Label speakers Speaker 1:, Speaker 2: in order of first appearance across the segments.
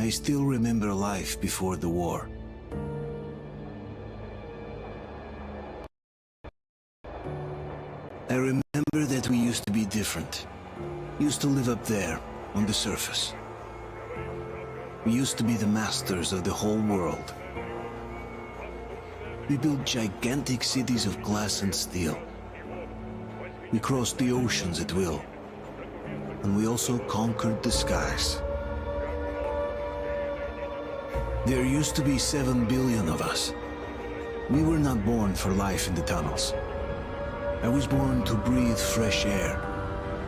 Speaker 1: I still remember life before the war. I remember that we used to be different. Used to live up there, on the surface. We used to be the masters of the whole world. We built gigantic cities of glass and steel. We crossed the oceans at will. And we also conquered the skies. There used to be 7 billion of us. We were not born for life in the tunnels. I was born to breathe fresh air,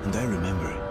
Speaker 1: and I remember it.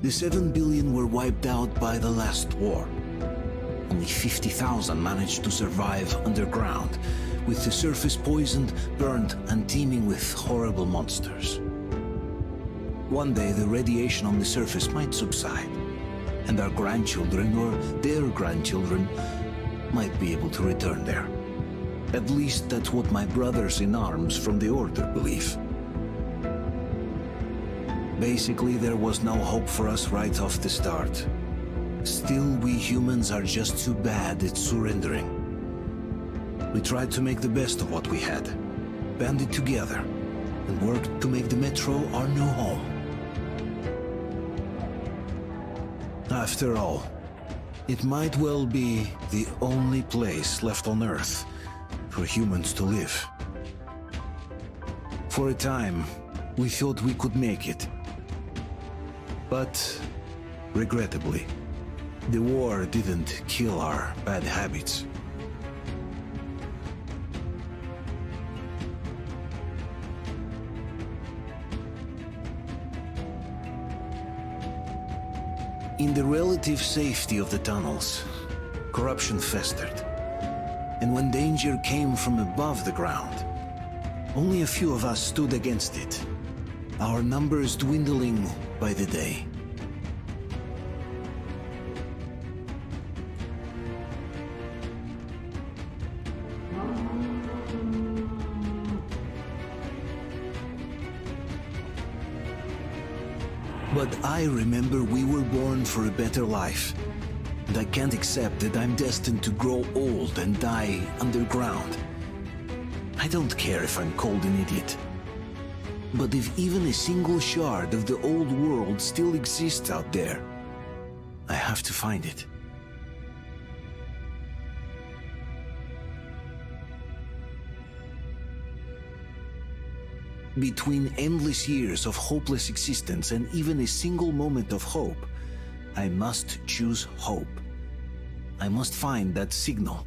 Speaker 1: The 7 billion were wiped out by the last war. Only 50,000 managed to survive underground, with the surface poisoned, burnt, and teeming with horrible monsters. One day the radiation on the surface might subside, and our grandchildren or their grandchildren might be able to return there. At least that's what my brothers in arms from the Order believe. Basically, there was no hope for us right off the start. Still, we humans are just too bad at surrendering. We tried to make the best of what we had, banded together, and worked to make the Metro our new home. After all, it might well be the only place left on Earth for humans to live. For a time, we thought we could make it. But, regrettably, the war didn't kill our bad habits. In the relative safety of the tunnels, corruption festered. And when danger came from above the ground, only a few of us stood against it, our numbers dwindling by the day. But I remember we were born for a better life, and I can't accept that I'm destined to grow old and die underground. I don't care if I'm called an idiot. But if even a single shard of the old world still exists out there, I have to find it. Between endless years of hopeless existence and even a single moment of hope, I must choose hope. I must find that signal.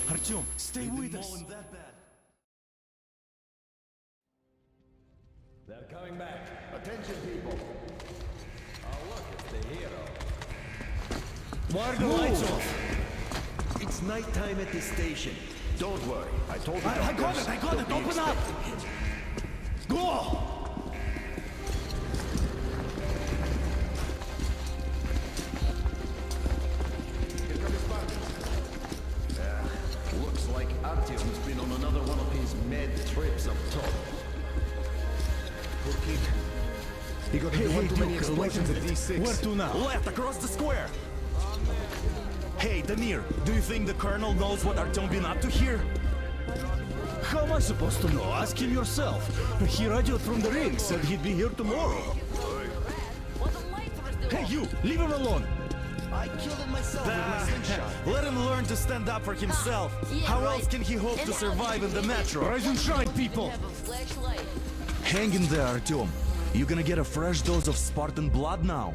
Speaker 2: Artyom, stay with us.
Speaker 3: They're coming back. Attention, people. Oh, look, it's the hero.
Speaker 2: Why are the lights off?
Speaker 4: It's nighttime at the station. Don't worry, I told you.
Speaker 2: I got it, open up! Go!
Speaker 4: Looks like Artyom's been on another one of his med trips up top. Okay.
Speaker 2: He got one too many explosions at D6. Where to now?
Speaker 5: Left, across the square! Hey, Damir, do you think the Colonel knows what Artyom been up to here?
Speaker 2: How am I supposed to know? Ask him yourself. He radioed from the ring, said he'd be here tomorrow. Hey, you! Leave him alone!
Speaker 5: I killed him myself with my slingshot. Let him learn to stand up for himself. How else can he hope to survive in the metro?
Speaker 2: Rise and shine, people!
Speaker 5: Hang in there, Artyom. You're gonna get a fresh dose of Spartan blood now.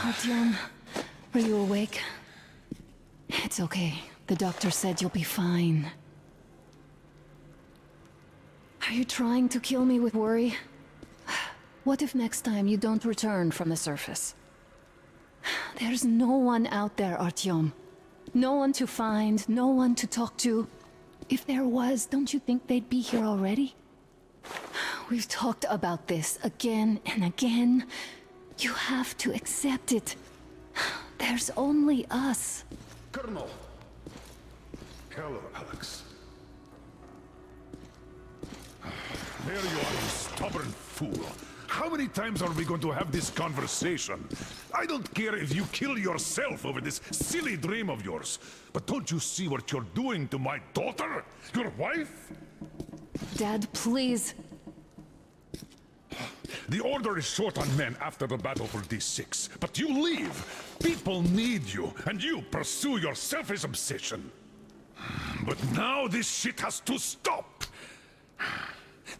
Speaker 6: Artyom, are you awake? It's okay. The doctor said you'll be fine. Are you trying to kill me with worry? What if next time you don't return from the surface? There's no one out there, Artyom. No one to find, no one to talk to. If there was, don't you think they'd be here already? We've talked about this again and again. You have to accept it. There's only us.
Speaker 7: Colonel! Hello, Alex. There you are, you stubborn fool. How many times are we going to have this conversation? I don't care if you kill yourself over this silly dream of yours, but don't you see what you're doing to my daughter? Your wife?
Speaker 6: Dad, please.
Speaker 7: The Order is short on men after the battle for D6, but you leave. People need you, and you pursue your selfish obsession. But now this shit has to stop.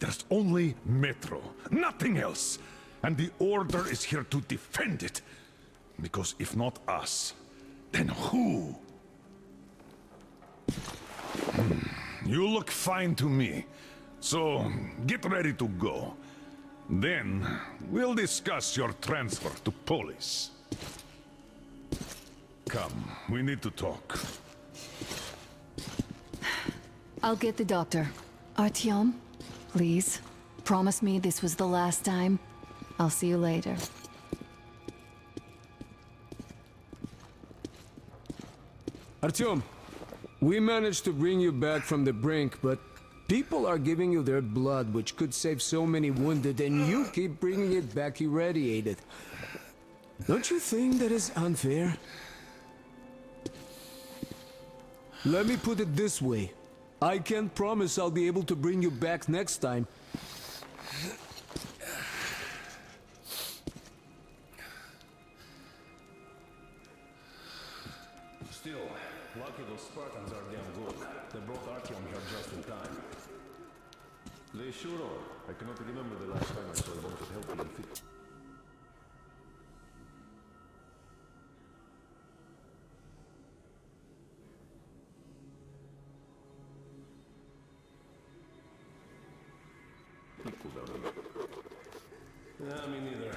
Speaker 7: There's only Metro, nothing else. And the Order is here to defend it. Because if not us, then who? You look fine to me. So, get ready to go. Then, we'll discuss your transfer to Polis. Come, we need to talk.
Speaker 6: I'll get the doctor. Artyom, please. Promise me this was the last time. I'll see you later.
Speaker 8: Artyom, we managed to bring you back from the brink, but people are giving you their blood, which could save so many wounded, and you keep bringing it back irradiated. Don't you think that is unfair? Let me put it this way. I can't promise I'll be able to bring you back next time.
Speaker 3: Still, lucky those Spartans are damn good. They brought Artyom here just in time. They sure are. I cannot remember the last time I saw a bunch of healthy and fit. Yeah, me neither.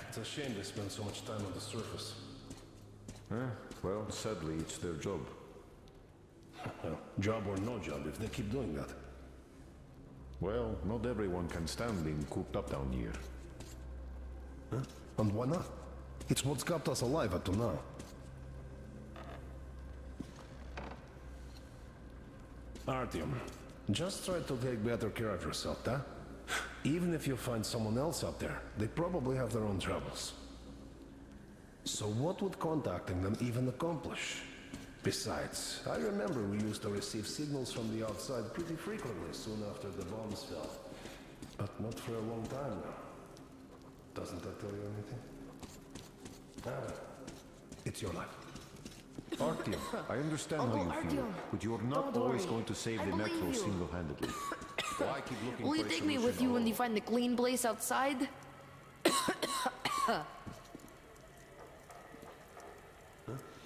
Speaker 3: It's a shame they spend so much time on the surface.
Speaker 7: Well, sadly, it's their job.
Speaker 3: Well, job or no job, if they keep doing that.
Speaker 7: Well, not everyone can stand being cooped up down here.
Speaker 9: And why not? It's what's kept us alive up to now.
Speaker 3: Artyom, just try to take better care of yourself, huh? Even if you find someone else out there, they probably have their own troubles.
Speaker 9: So what would contacting them even accomplish? Besides, I remember we used to receive signals from the outside pretty frequently soon after the bombs fell. But not for a long time now. Doesn't that tell you anything? Ah, it's your life.
Speaker 3: Artyom, I understand how you feel, but you're not always going to save the metro single-handedly. Why keep looking
Speaker 10: Will
Speaker 3: for
Speaker 10: you
Speaker 3: a
Speaker 10: take me
Speaker 3: solution
Speaker 10: with you when
Speaker 3: alone?
Speaker 10: you find the clean place outside?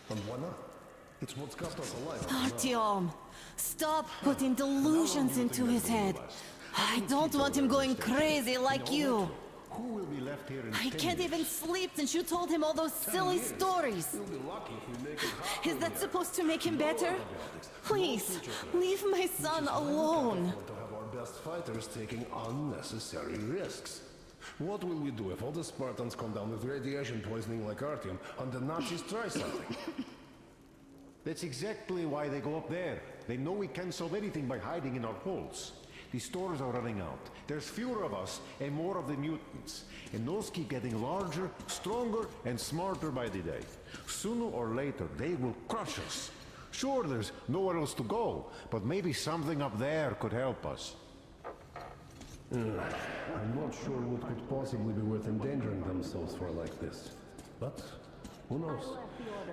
Speaker 9: And why not? It's what's kept us alive.
Speaker 11: Artyom, stop putting delusions into his head. I don't want him going crazy like you.
Speaker 3: Who will be left here in
Speaker 11: I
Speaker 3: 10
Speaker 11: can't
Speaker 3: years?
Speaker 11: even sleep since you told him all those silly stories.
Speaker 9: We'll be lucky if we make it
Speaker 11: Is that supposed to make him better? Please, leave my son alone.
Speaker 9: to have our best fighters taking unnecessary risks. What will we do if all the Spartans come down with radiation poisoning like Artyom and the Nazis try something?
Speaker 3: That's exactly why they go up there. They know we can't solve anything by hiding in our holes. The stores are running out. There's fewer of us and more of the mutants. And those keep getting larger, stronger, and smarter by the day. Sooner or later, they will crush us. Sure, there's nowhere else to go, but maybe something up there could help us.
Speaker 9: I'm not sure what could possibly be worth endangering themselves for like this. But who knows?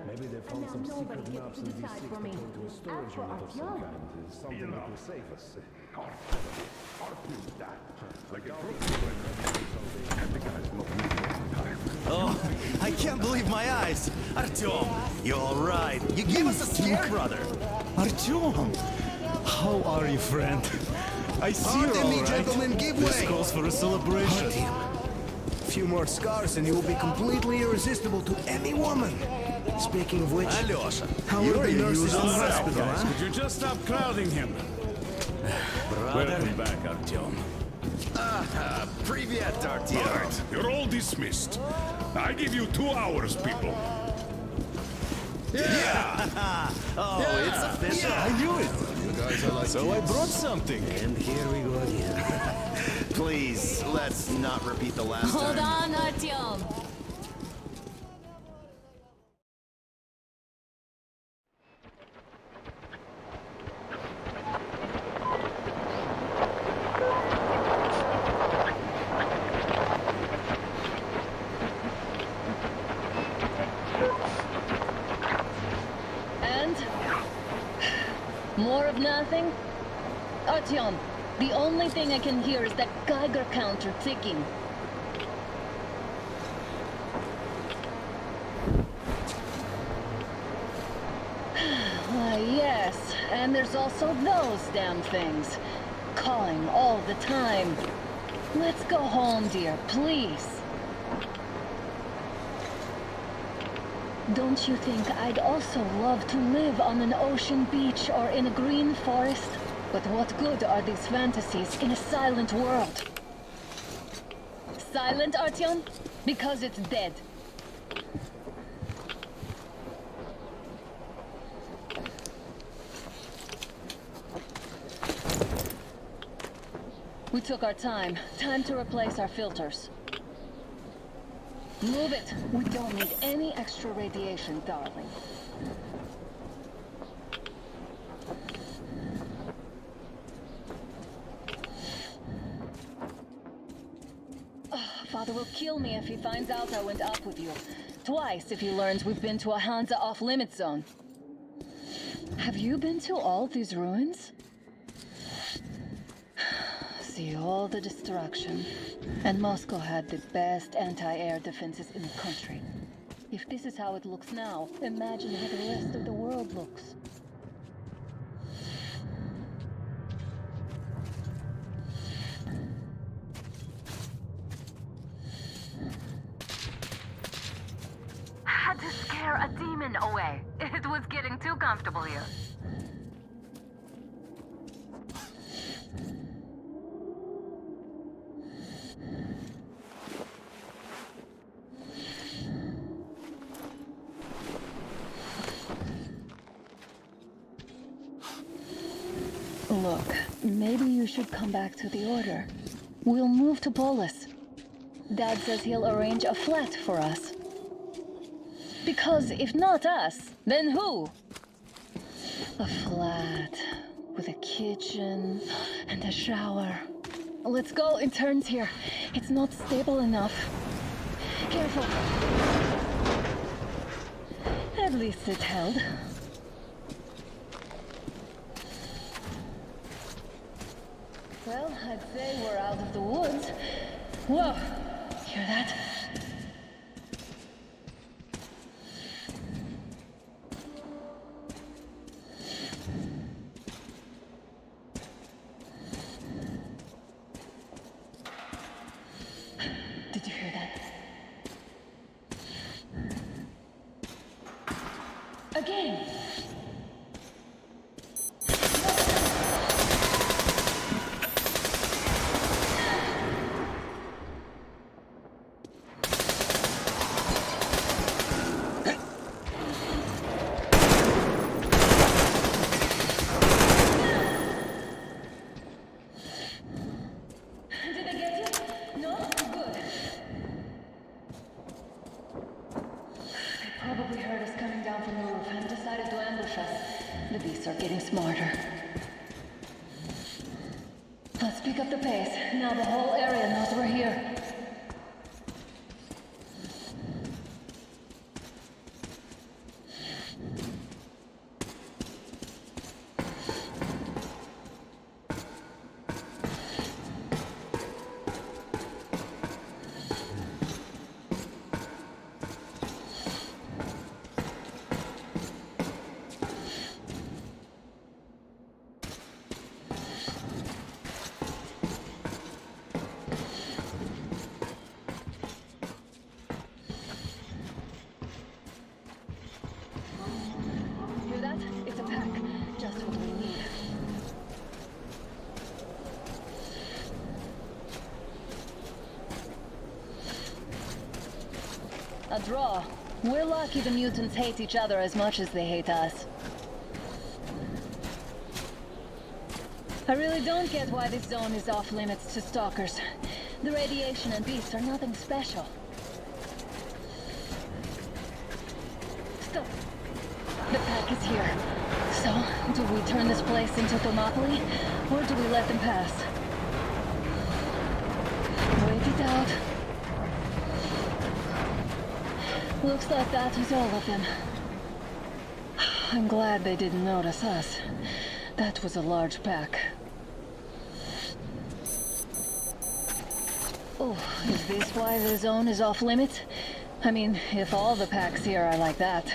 Speaker 9: Maybe they found some secret maps in D6 that point to a storage unit of some kind. It's something that will save us.
Speaker 5: Oh, I can't believe my eyes. Artyom, you're all right. You gave us a scare, brother.
Speaker 2: Artyom! How are you, friend? I see you're
Speaker 5: Pardon me,
Speaker 2: all right.
Speaker 5: gentlemen, give
Speaker 2: This
Speaker 5: way.
Speaker 2: calls for a celebration.
Speaker 4: A few more scars and you will be completely irresistible to any woman. Speaking of which,
Speaker 5: Alyosha,
Speaker 4: how
Speaker 2: You're
Speaker 4: are the
Speaker 2: a
Speaker 4: nurses in the
Speaker 2: useless
Speaker 4: hospital,
Speaker 2: guys.
Speaker 4: huh?
Speaker 2: Could you just stop crowding him? Welcome back, Artyom.
Speaker 5: Privyet, Artyom.
Speaker 7: All right, you're all dismissed. I give you 2 hours, people.
Speaker 5: Oh, it's official.
Speaker 2: I knew it. So I brought something.
Speaker 4: And here we go again.
Speaker 5: Please, let's not repeat the last
Speaker 6: Hold
Speaker 5: time.
Speaker 6: on, Artyom. And? More of nothing? Artyom, the only thing I can hear is that Geiger counter ticking. Why, yes, and there's also those damn things. Calling all the time. Let's go home, dear, please. Don't you think I'd also love to live on an ocean beach or in a green forest? But what good are these fantasies in a silent world? Silent, Artyom? Because it's dead. We took our time. Time to replace our filters. Move it. We don't need any extra radiation, darling. Father will kill me if he finds out I went up with you. Twice if he learns we've been to a Hansa off-limit zone. Have you been to all these ruins? See all the destruction. And Moscow had the best anti-air defenses in the country. If this is how it looks now, imagine how the rest of the world looks. Had to scare a demon away. It was getting too comfortable here. Look, maybe you should come back to the Order. We'll move to Polis. Dad says he'll arrange a flat for us. Because if not us, then who? A flat with a kitchen and a shower. Let's go, it turns here. It's not stable enough. careful. At least it held. Well, I'd say we're out of the woods. Whoa! Hear that? Did you hear that? Again! Did I get you? No? Good. They probably heard us coming down from the roof and decided to ambush us. The beasts are getting smarter. Let's pick up the pace. Now the whole area knows we're here. Hear that? It's a pack. Just what we need. A draw. We're lucky the mutants hate each other as much as they hate us. I really don't get why this zone is off limits to stalkers. The radiation and beasts are nothing special. Stop. The pack is here. So, do we turn this place into Thermopylae, or do we let them pass? Wait it out. Looks like that was all of them. I'm glad they didn't notice us. That was a large pack. Oh, is this why the zone is off limits? I mean, if all the packs here are like that.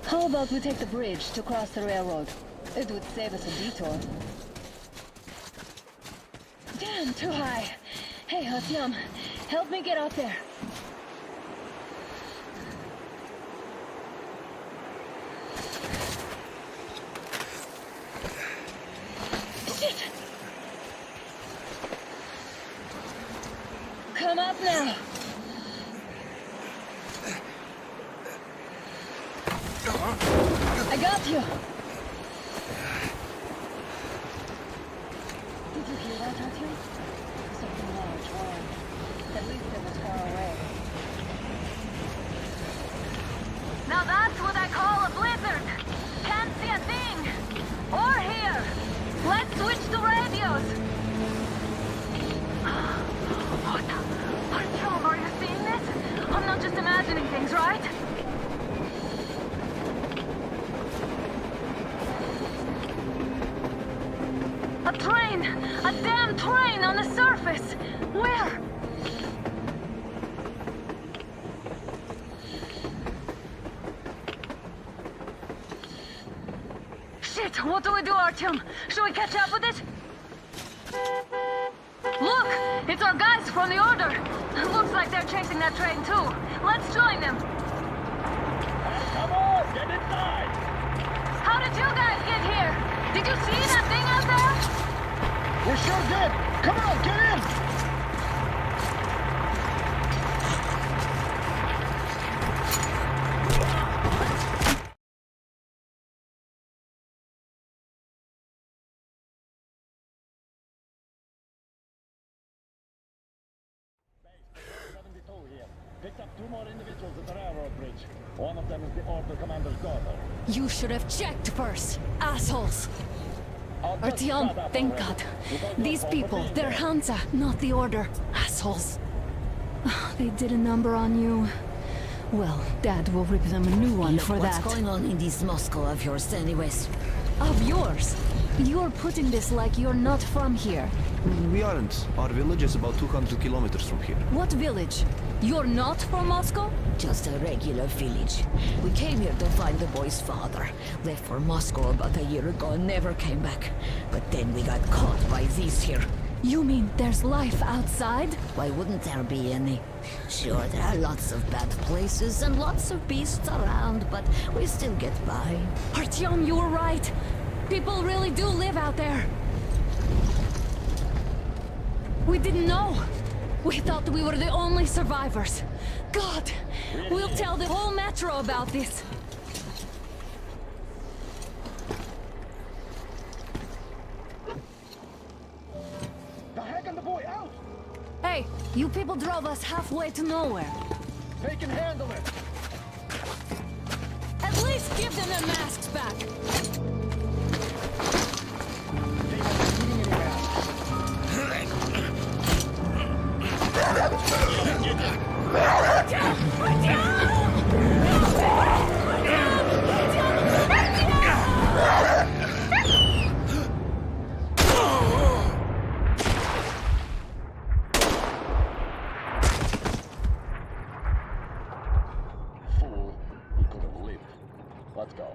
Speaker 6: How about we take the bridge to cross the railroad? It would save us a detour. Damn, too high. Hey, Artyom, help me get up there. Shit! Come up now. I got you! Did you hear that, Artyom? Something large, roaring. At least it was far away.
Speaker 10: Now that's what I call a blizzard. Can't see a thing. Or hear. Let's switch to radios. What? Artyom, are you seeing this? I'm not just imagining things, right? A train! A damn train on the surface! Where? Shit! What do we do, Artyom? Should we catch up with it? Look! It's our guys from the Order! Looks like they're chasing that train too. Let's join them!
Speaker 2: Come on, get inside!
Speaker 10: How did you guys get here? Did you see that thing out there?
Speaker 2: We sure did! Come on, get in!
Speaker 12: One of them is the Order Commander's daughter.
Speaker 6: You should have checked first, assholes! Artyom, thank God. These people, they're Hansa, not the Order. Assholes. They did a number on you. Well, Dad will rip them a new one for that.
Speaker 11: What's going on in this Moscow of yours, anyways?
Speaker 6: Of yours? You're putting this like you're not from here.
Speaker 4: We aren't. Our village is about 200 kilometers from here.
Speaker 6: What village? You're not from Moscow?
Speaker 11: Just a regular village. We came here to find the boy's father. Left for Moscow about a year ago and never came back. But then we got caught by these here.
Speaker 6: You mean there's life outside?
Speaker 11: Why wouldn't there be any? Sure, there are lots of bad places and lots of beasts around, but we still get by.
Speaker 6: Artyom, you were right. People really do live out there. We didn't know. We thought we were the only survivors. God, we'll tell the whole metro about this.
Speaker 12: The heck and the boy out!
Speaker 6: Hey, you people drove us halfway to nowhere.
Speaker 12: They can handle it!
Speaker 6: At least give them their masks back.
Speaker 12: Fool, we could have lived. Let's go.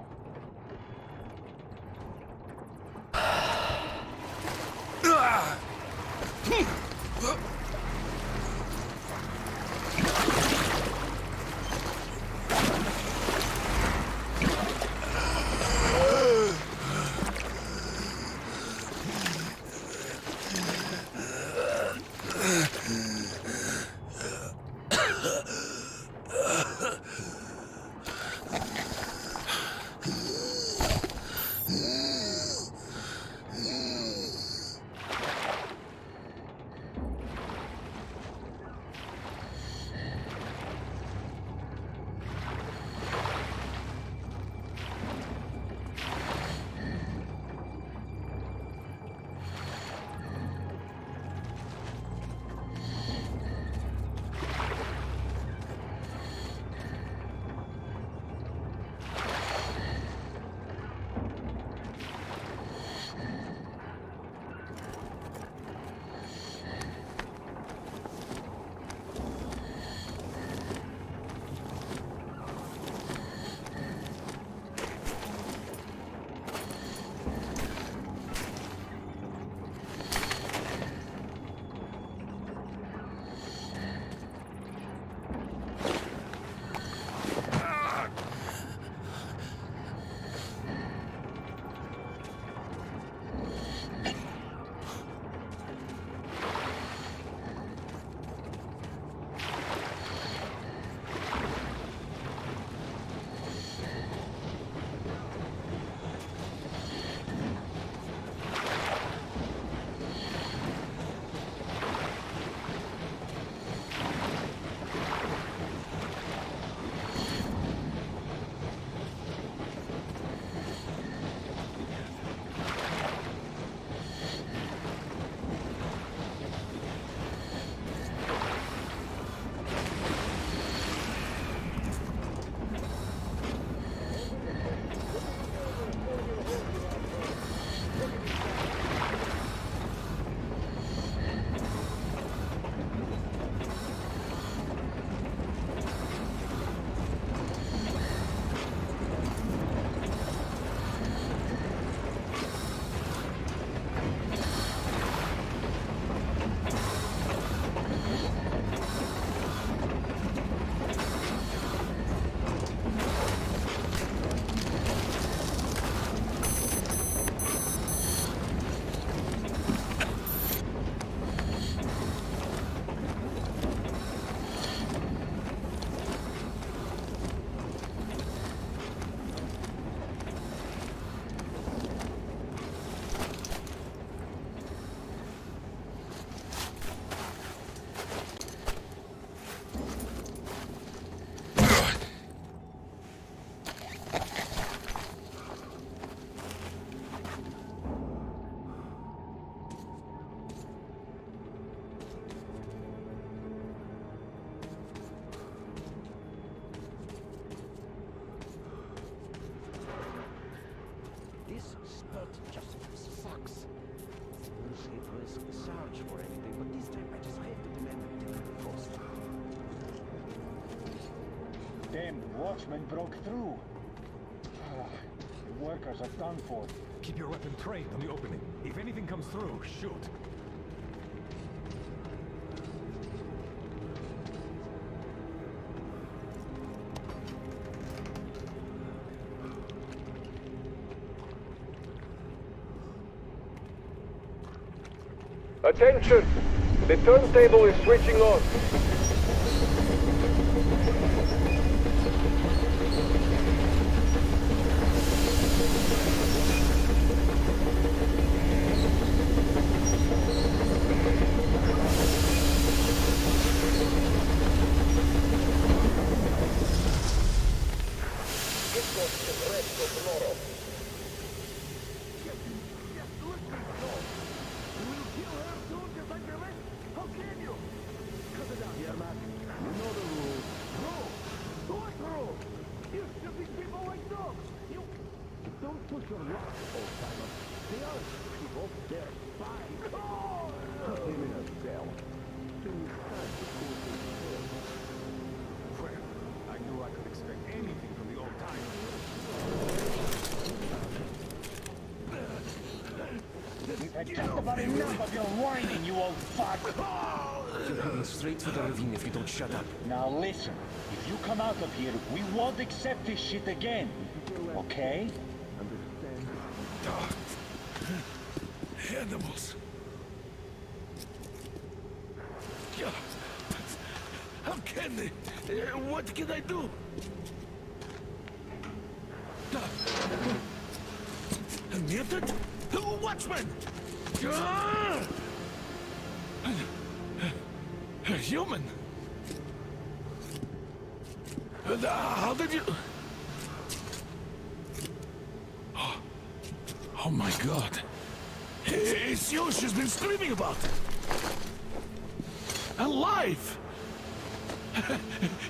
Speaker 13: just sucks. It was search for anything, but this time I just have to demand a different cost.
Speaker 14: Damn watchman broke through. The workers are done for.
Speaker 2: Keep your weapon trained on the opening. If anything comes through, shoot.
Speaker 15: Attention! The turntable is switching on.
Speaker 2: I knew I could expect anything from the old timers.
Speaker 14: We've had just about enough of your whining, you old fuck!
Speaker 13: You're heading straight for the ravine if you don't shut up.
Speaker 14: Now listen, if you come out of here, we won't accept this shit again. Okay?
Speaker 7: Animals. How can they? What can I do? A mutant? Watchman! A human? How did you... Oh my god. It's you she's been screaming about. Alive!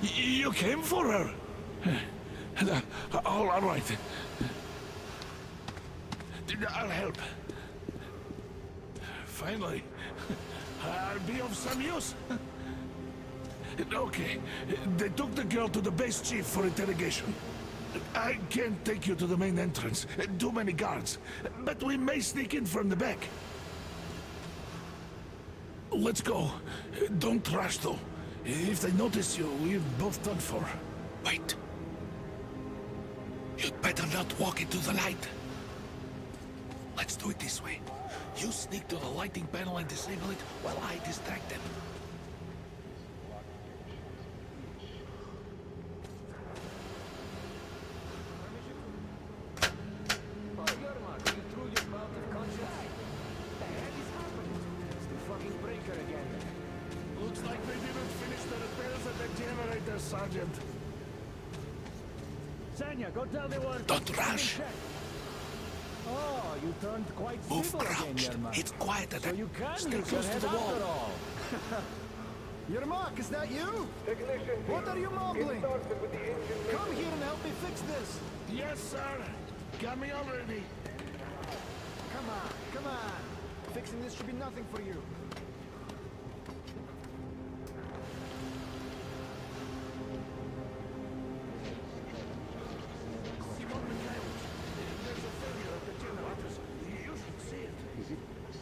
Speaker 7: You came for her. All right. I'll help. Finally, I'll be of some use. Okay, they took the girl to the base chief for interrogation. I can't take you to the main entrance. Too many guards. But we may sneak in from the back. Let's go. Don't rush, though. If they notice you, we're both done for. Wait. You'd better not walk into the light. Let's do it this way. You sneak to the lighting panel and disable it while I distract them. Looks like they didn't finish the repairs at the generator, Sergeant.
Speaker 2: Sanya, go tell the workers.
Speaker 7: Don't rush.
Speaker 2: Oh, you turned quite
Speaker 7: Move
Speaker 2: civil again,
Speaker 7: crouched.
Speaker 2: Yermak.
Speaker 7: It's quieter
Speaker 2: So
Speaker 7: than...
Speaker 2: you can
Speaker 7: Stay
Speaker 2: use
Speaker 7: close
Speaker 2: your
Speaker 7: to the
Speaker 2: head
Speaker 7: wall.
Speaker 2: after all.
Speaker 4: Yermak, is that you?
Speaker 15: Technician,
Speaker 4: What are you mumbling?
Speaker 15: started with the engine.
Speaker 4: Come here and help me fix this.
Speaker 7: Yes, sir. Got me already.
Speaker 4: Come on, come on. Fixing this should be nothing for you.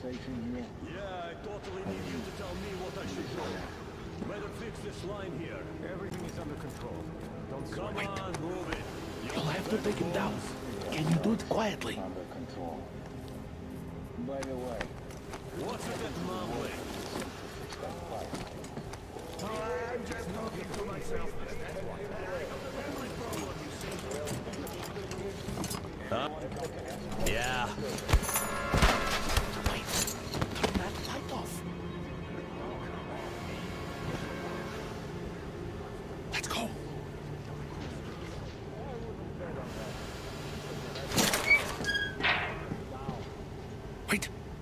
Speaker 14: Safe in here.
Speaker 2: Yeah, I totally need you to tell me what I should do. Better fix this line here.
Speaker 3: Everything is under control. Don't
Speaker 2: Come on, move it.
Speaker 7: You'll have to take him down. Can you do it quietly?
Speaker 14: Under control. By the way,
Speaker 2: What's with that mumbling?
Speaker 7: I'm just talking to myself.
Speaker 2: Yeah.
Speaker 7: Wait, turn that light off. Let's go.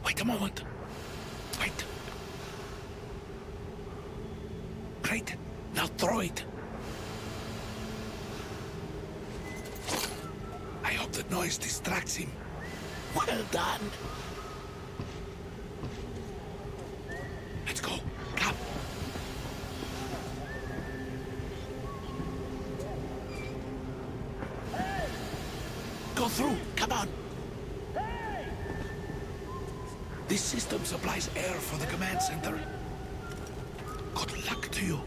Speaker 7: Wait a moment. Wait. Great. Now throw it. I hope the noise distracts him.
Speaker 1: Well done. Let's go. Come. Go through. Come on. This system supplies air for the command center. Good luck to you.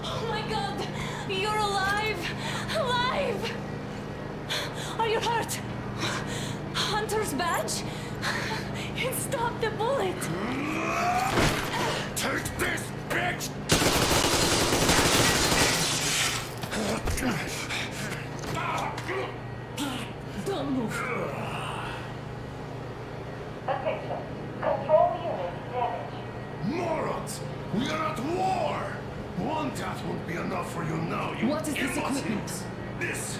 Speaker 6: Oh my god! You're alive! Alive! Are you hurt? Hunter's badge? It stopped the bullet!
Speaker 7: Take this, bitch!
Speaker 6: Don't move.
Speaker 10: Attention. Control unit damaged.
Speaker 7: Morons! We are at war! One death won't be enough for you now, you
Speaker 6: What is this
Speaker 7: idiots.
Speaker 6: equipment?
Speaker 7: This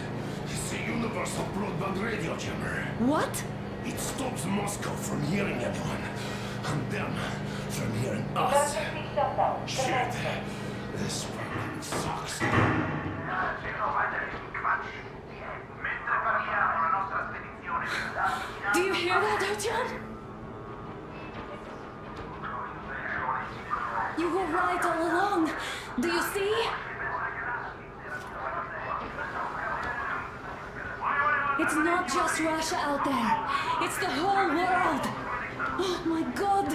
Speaker 7: is the Universal Broadband Radio Jammer.
Speaker 6: What?
Speaker 7: It stops Moscow from hearing anyone, and them from hearing us.
Speaker 10: Emergency shutdown.
Speaker 7: Shit! This program sucks.
Speaker 6: Do you hear that, Artyom? You were right all along. Do you see? It's not just Russia out there. It's the whole world. Oh my god.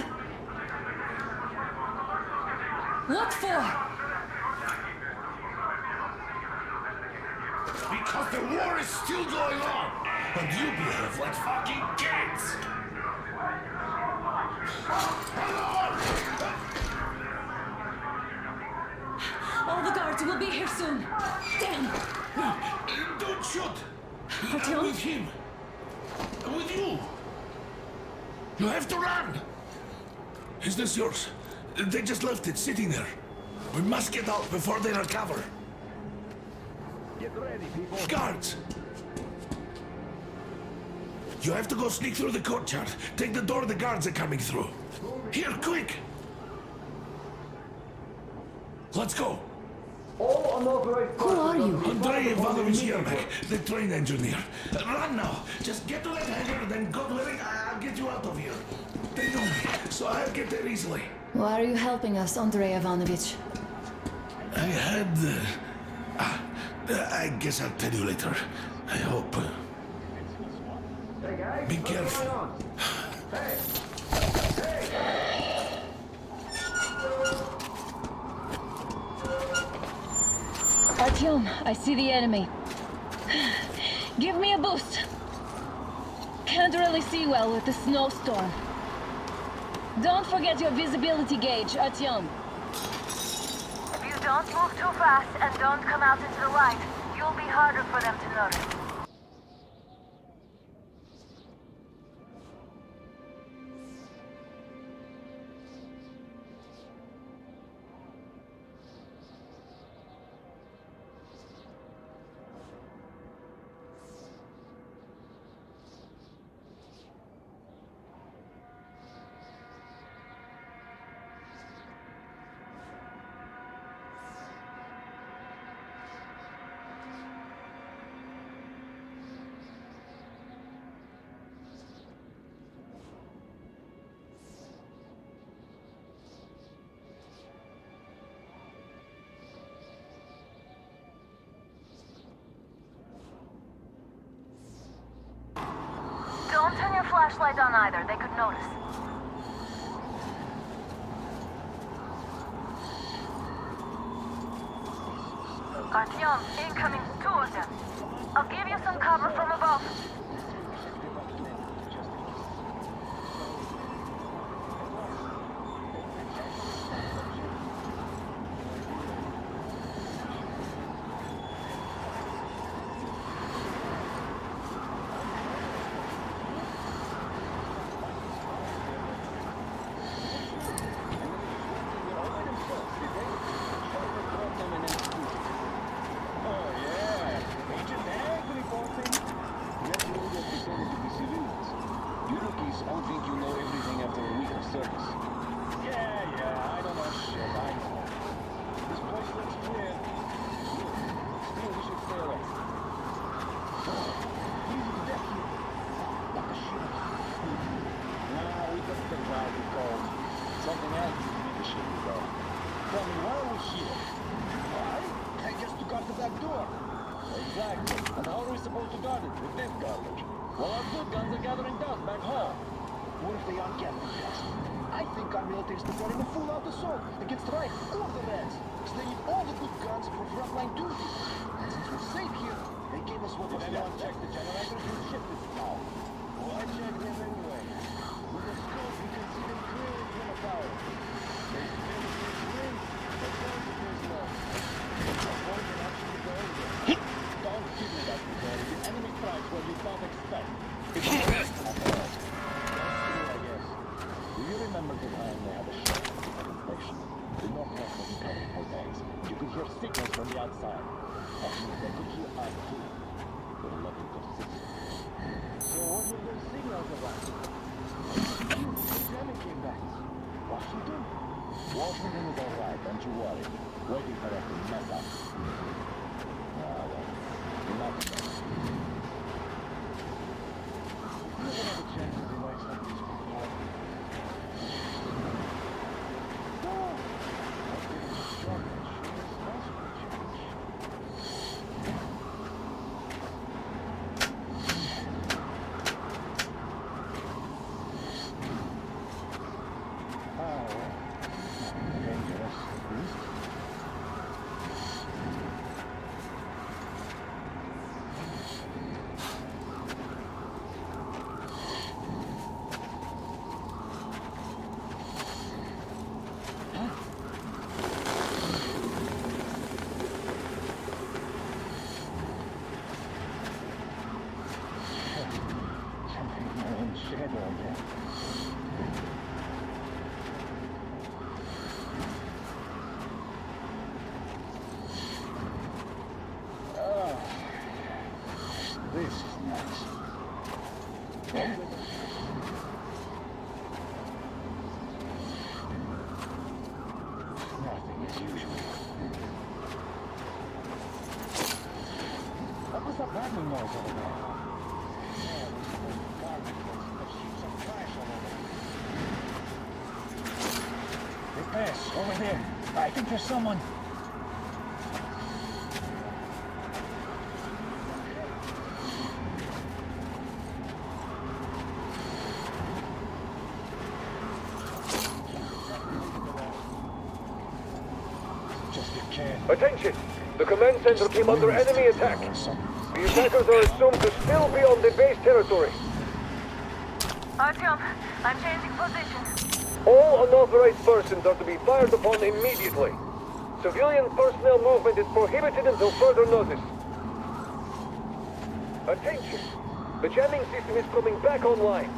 Speaker 6: What for?
Speaker 7: Because the war is still going on, and you behave like fucking kids!
Speaker 6: All the guards will be here soon. Damn.
Speaker 7: Don't shoot!
Speaker 6: Artyom?
Speaker 7: I'm with him. I'm with you. You have to run. Is this yours? They just left it sitting there. We must get out before they recover.
Speaker 14: Get ready, people.
Speaker 7: Guards! You have to go sneak through the courtyard. Take the door the guards are coming through. Here, quick! Let's go.
Speaker 15: All unauthorized
Speaker 6: Who are you?
Speaker 7: Andrei Ivanovich Yermak, the train engineer. Run now. Just get to that hangar, then God willing, I'll get you out of here. They know me, so I'll get there easily.
Speaker 6: Why are you helping us, Andrei Ivanovich?
Speaker 7: I had... I guess I'll tell you later. I hope.
Speaker 15: Hey guys,
Speaker 7: Be
Speaker 15: what's
Speaker 7: careful.
Speaker 15: going on? Hey!
Speaker 10: Artyom, I see the enemy. Give me a boost. Can't really see well with the snowstorm. Don't forget your visibility gauge, Artyom. If you don't move too fast and don't come out into the light, you'll be harder for them to notice. flashlight on either. They could notice. Artyom, incoming. 2 of them. I'll give you some cover from above.
Speaker 14: Something else is in the ship, though. Tell me, why are we here? Why? I guess to guard the back door. Exactly. And how are we supposed to guard it with this garbage? Well, our good guns are gathering dust back home. What if they aren't gathering dust? I think our military is preparing a full-out assault against Reich or the Reds. So they need all the good guns for frontline duty. And since we're safe here, they gave us what was left. Did anyone check the generators in the ship this now? Well, I checked them anyway. With the scope, we can see them clearly from the tower. They spin this ring, but there's a place left. A boy can actually go in there. Don't give me that, because the enemy strikes where you don't expect. It's a risk after all. I guess. Do you remember the time they had a shot at the second station? The Northwest wasn't covered for days. You could hear signals from the outside. That means they could hear us too. They're lucky to see. So what were those signals about? The German came back. Washington? Washington is all right, don't you worry. Waiting for us to mess up. Ah, well. Enough of that. You never have a chance to rewrite something before. No! I'm getting stronger and sure responsible change. Dangerous, at least. Something in my own shadow again. This is nice. Nothing as usual. What was that rattling noise over there? Repairs, over there. I think there's someone.
Speaker 16: Attention! The command center came under enemy attack. The attackers are assumed to still be on the base territory.
Speaker 10: Artyom, I'm changing position.
Speaker 16: All unauthorized persons are to be fired upon immediately. Civilian personnel movement is prohibited until further notice. Attention! The jamming system is coming back online.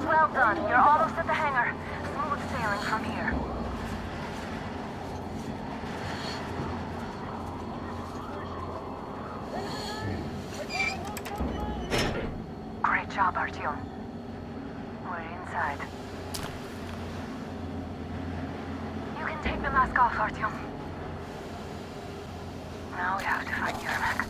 Speaker 10: Well done. You're almost at the hangar. Smooth sailing from here. Great job, Artyom. We're inside. You can take the mask off, Artyom. Now we have to find Yermak.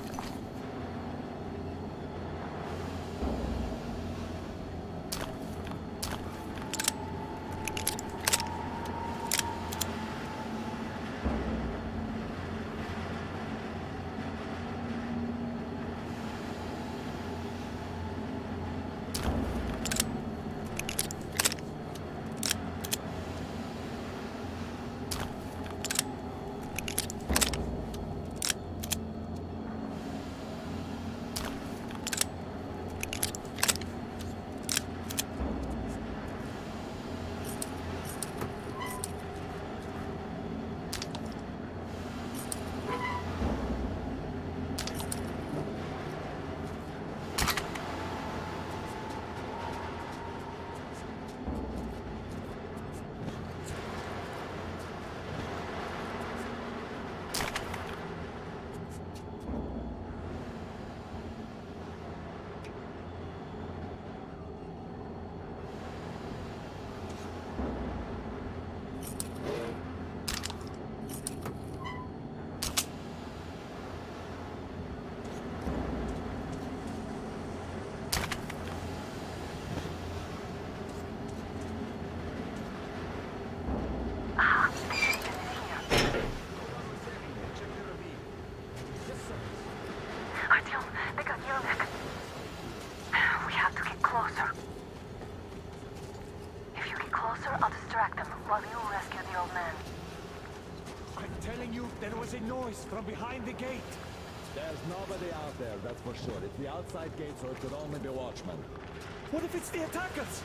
Speaker 10: the old man.
Speaker 2: I'm telling you, there was a noise from behind the gate.
Speaker 14: There's nobody out there, that's for sure. It's the outside gate, so it could only be watchmen.
Speaker 2: What if it's the attackers?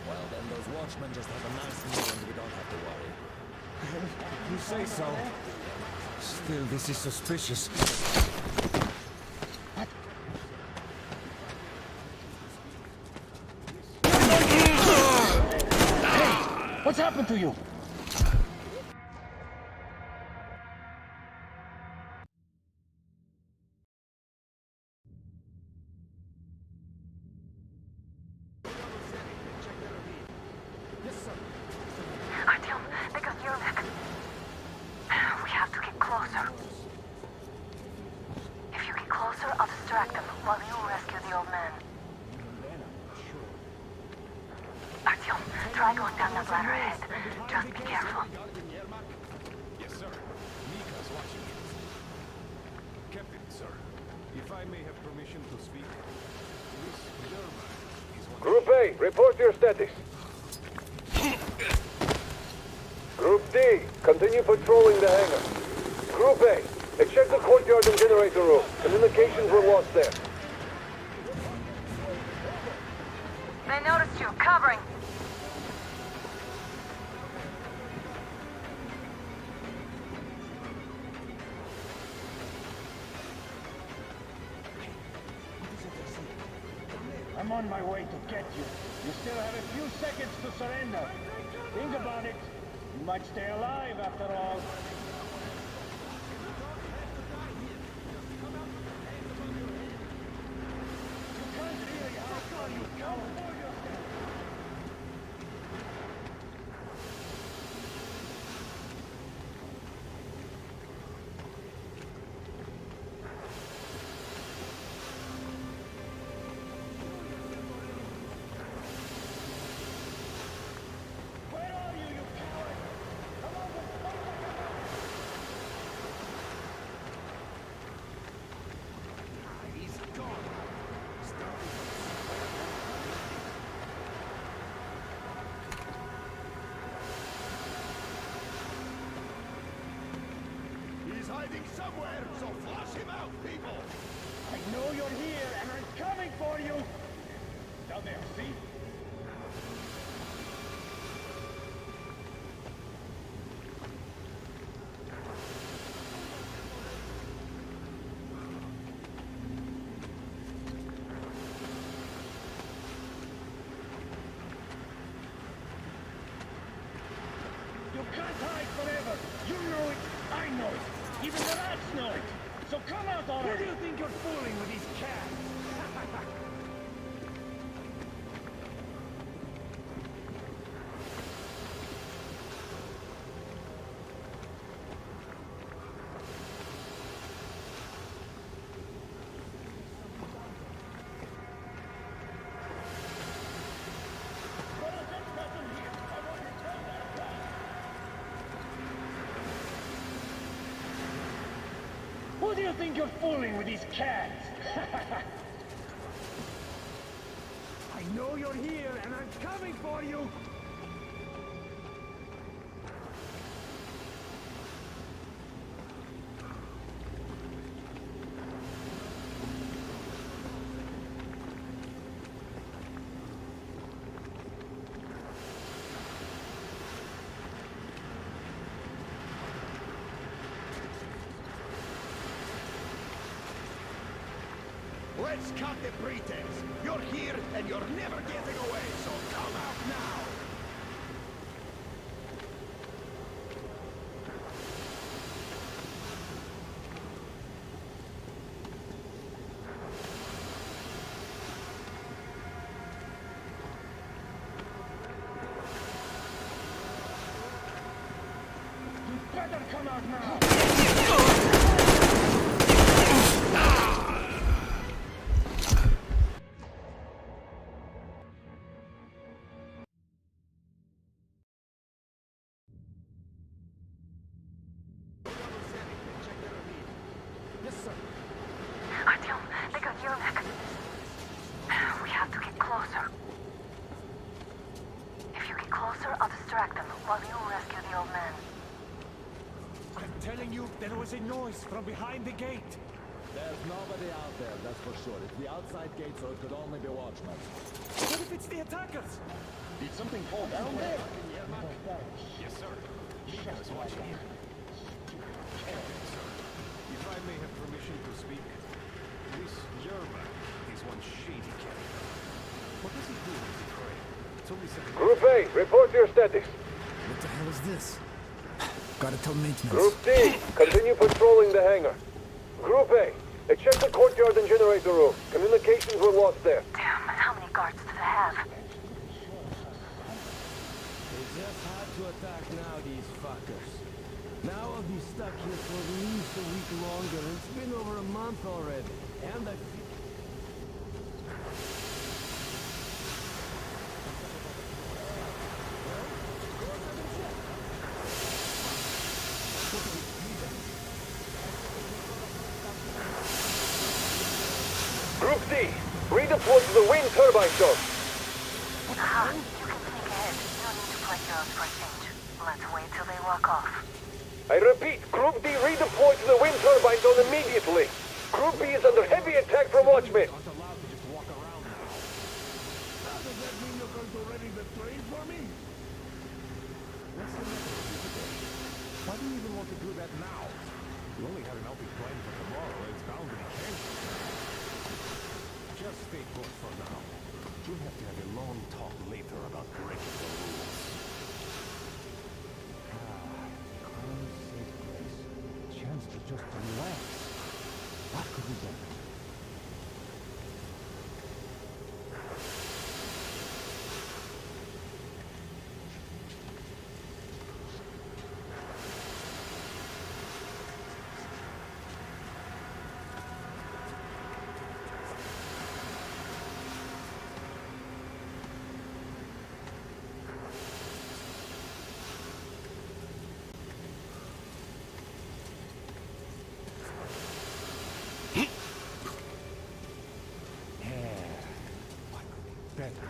Speaker 14: Well, then those watchmen just have a nice meal and we don't have to worry.
Speaker 2: You say so. Still, this is suspicious.
Speaker 14: What's happened to you?
Speaker 10: Artyom, they got Yurnek. We have to get closer. If you get closer, I'll distract them while you rescue the old man. Artyom, try going down that ladder ahead. Just be careful.
Speaker 3: Yes, sir. Mika's watching you. Captain, sir, if I may have permission to speak, this Yermak is one.
Speaker 16: Group A, report your status. Group D, continue patrolling the hangar. Group A, check the courtyard and generator room. Communications were lost there.
Speaker 10: They noticed you. Covering.
Speaker 14: I'm on my way to get you. You still have a few seconds to surrender. Think about it. You might stay alive after all.
Speaker 3: He's hiding somewhere, so flush him out, people!
Speaker 14: I know you're here, and I'm coming for you! Down there, see? You can't hide forever! You know it, I know it! Even the rats know it! So come out already!
Speaker 2: Who do you think you're fooling with these cats?
Speaker 14: Who do you think you're fooling with these cats?
Speaker 2: I know you're here, and I'm coming for you!
Speaker 3: Let's cut the pretense. You're here and you're never getting away, so come out now!
Speaker 14: You better come out now!
Speaker 10: Artyom, they got Yurnek. We have to get closer. If you get closer, I'll distract them while you rescue the
Speaker 17: old man.
Speaker 2: I'm telling you, there was a noise from behind the gate.
Speaker 14: There's nobody out there, that's for sure. It's the outside gate, so it could only be watchmen.
Speaker 2: What if it's the attackers?
Speaker 14: Did something fall down there?
Speaker 2: Yes, sir. Shadows watching here. If I may have permission to speak, this Yermak is one shady character. What does he do in Ukraine? It's only something...
Speaker 16: Group A, report your status.
Speaker 4: What the hell is this? Gotta tell maintenance.
Speaker 16: Group D, continue patrolling the hangar. Group A, check the courtyard and generator room. Communications were lost there.
Speaker 17: Damn, how many guards do they have?
Speaker 13: They just had to attack now, these fuckers. Now I'll be stuck here for at least a week longer. It's been over a month already. And I feel...
Speaker 16: Group D, redeploy to the wind turbine zone.
Speaker 17: Aha, you can sneak ahead. No need to play heroes for a change. Let's wait till they walk off.
Speaker 16: I repeat, Group D redeploy to the wind turbine zone immediately. Group B is under heavy attack from watchmen.
Speaker 2: Aren't allowed to just walk around now.
Speaker 7: Does that mean you're going to ready the train for me?
Speaker 2: What's the matter with you today? Why do you even want to do that now? You only have an outfit planned for tomorrow, and it's bound to be canceled. Just stay put for now. We'll have to have a long talk later about breaking the rules.
Speaker 13: Safe place. Chance to just relax. What could be better?
Speaker 2: Better.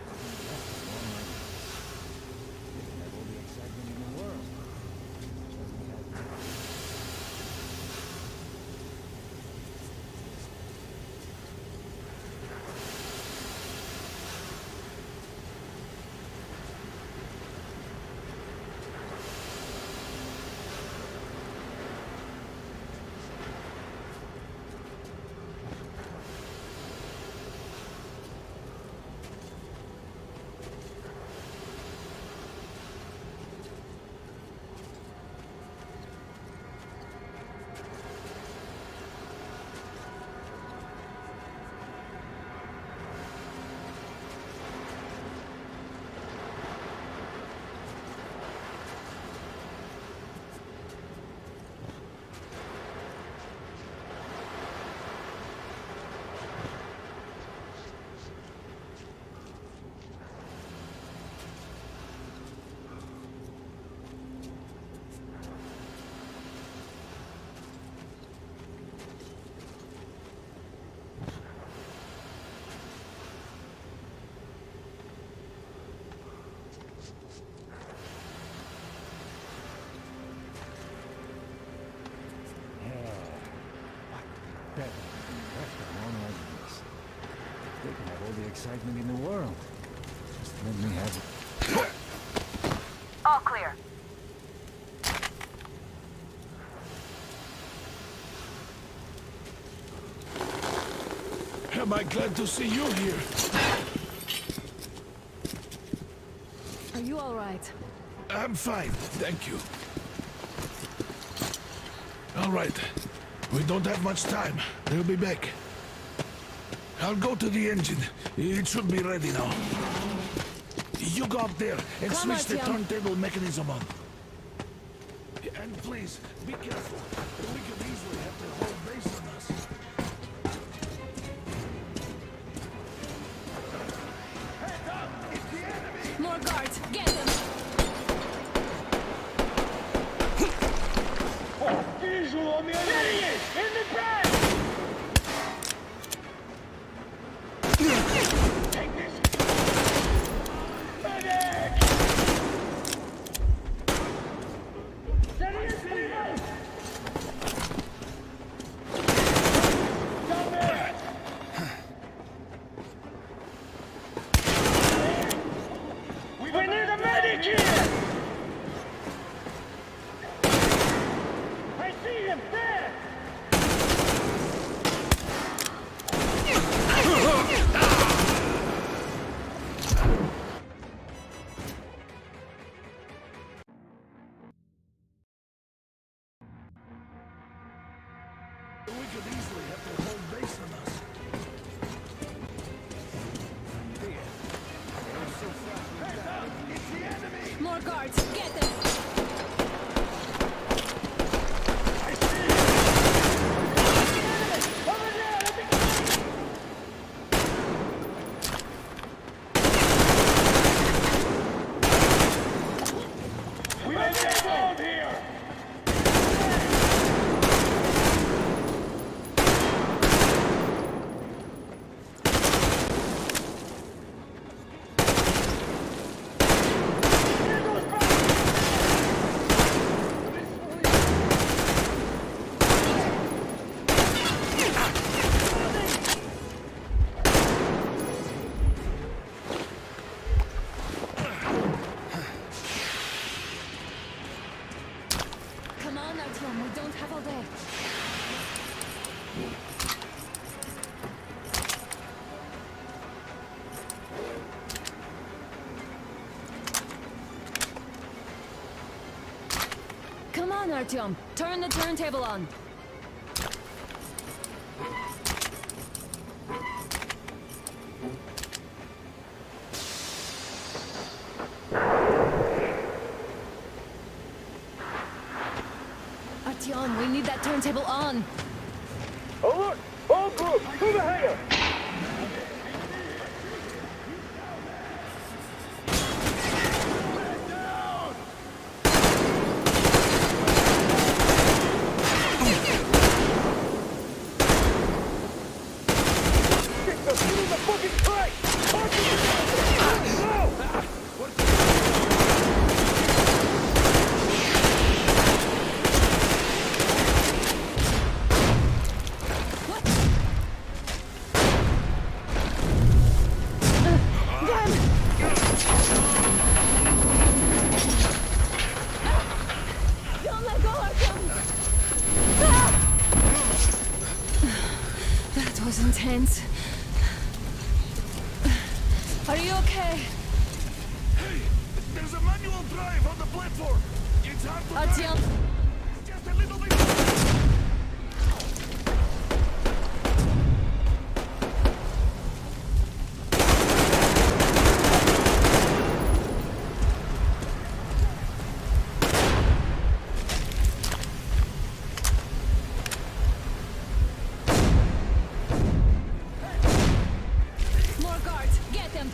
Speaker 13: Better after one like this. They can have all the excitement in the world. Just let me have it.
Speaker 17: All clear.
Speaker 7: Am I glad to see you here?
Speaker 6: Are you all right?
Speaker 7: I'm fine, thank you. All right. We don't have much time. They'll be back. I'll go to the engine. It should be ready now. You go up there and
Speaker 6: Come
Speaker 7: switch the
Speaker 6: on, Tim.
Speaker 7: turntable mechanism on. And please, be careful. We could easily have the whole base on us.
Speaker 6: More guards! Get them!
Speaker 15: Visual on the idiot! In the back! Take this! Medic! him! There!
Speaker 5: We could easily have their whole base on us.
Speaker 10: More guards, get them!
Speaker 15: We may get down here!
Speaker 6: Come on, Artyom, we don't have all day. Come on, Artyom, turn the turntable on. Artyom, we need that turntable on.
Speaker 16: Alert! All groups, to the hangar!
Speaker 6: Don't let go, Artyom! Ah! That was intense. Are you okay?
Speaker 5: Hey, there's a manual drive on the platform. It's hard to
Speaker 6: Artyom!
Speaker 5: drive. Just a little bit.
Speaker 6: More guards, get them!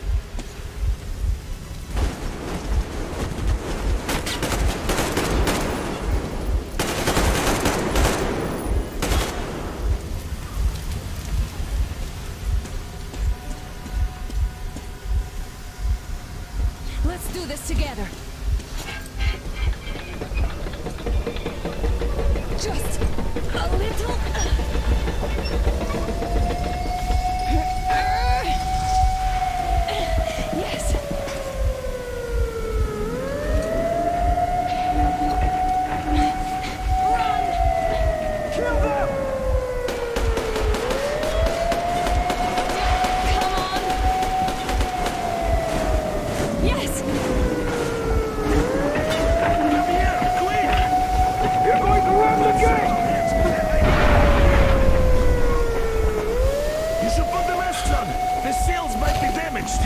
Speaker 6: Let's do this together. Just a little. Yes. Run! Kill them! Come on! Yes!
Speaker 16: You're going to run the gate!
Speaker 5: You should put the masts on. The sails might be damaged.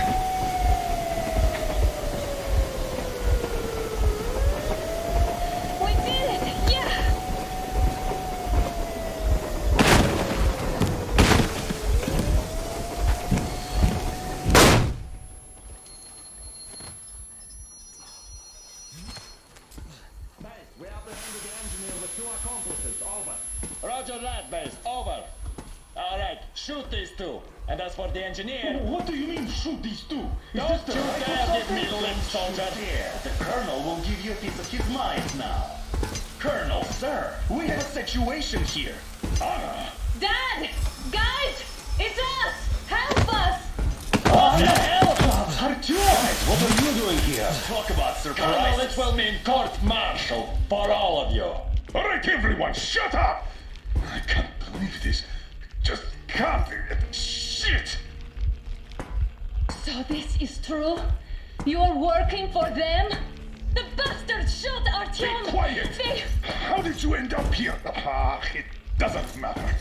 Speaker 10: We did it! Yeah!
Speaker 14: We apprehended the engineer with 2 accomplices. Over.
Speaker 12: Roger that, base. Over. All right, shoot these 2. And as for the engineer...
Speaker 14: What do you mean, shoot these 2?
Speaker 12: Don't you dare give me lip, soldier!
Speaker 14: The Colonel will give you a piece of his mind now. Colonel, sir, we have a situation here.
Speaker 10: Dad! Guys! It's us! Help us!
Speaker 12: What the hell?
Speaker 14: Artyom! What are you doing here?
Speaker 12: Talk about surprise.
Speaker 14: Colonel,
Speaker 12: It will mean court-martial for all of you.
Speaker 7: All right, everyone, shut up! I can't believe this. Just can't. Shit!
Speaker 10: So this is true? You're working for them? The bastards shot Artyom!
Speaker 7: Be quiet!
Speaker 10: They...
Speaker 7: How did you end up here? It doesn't matter.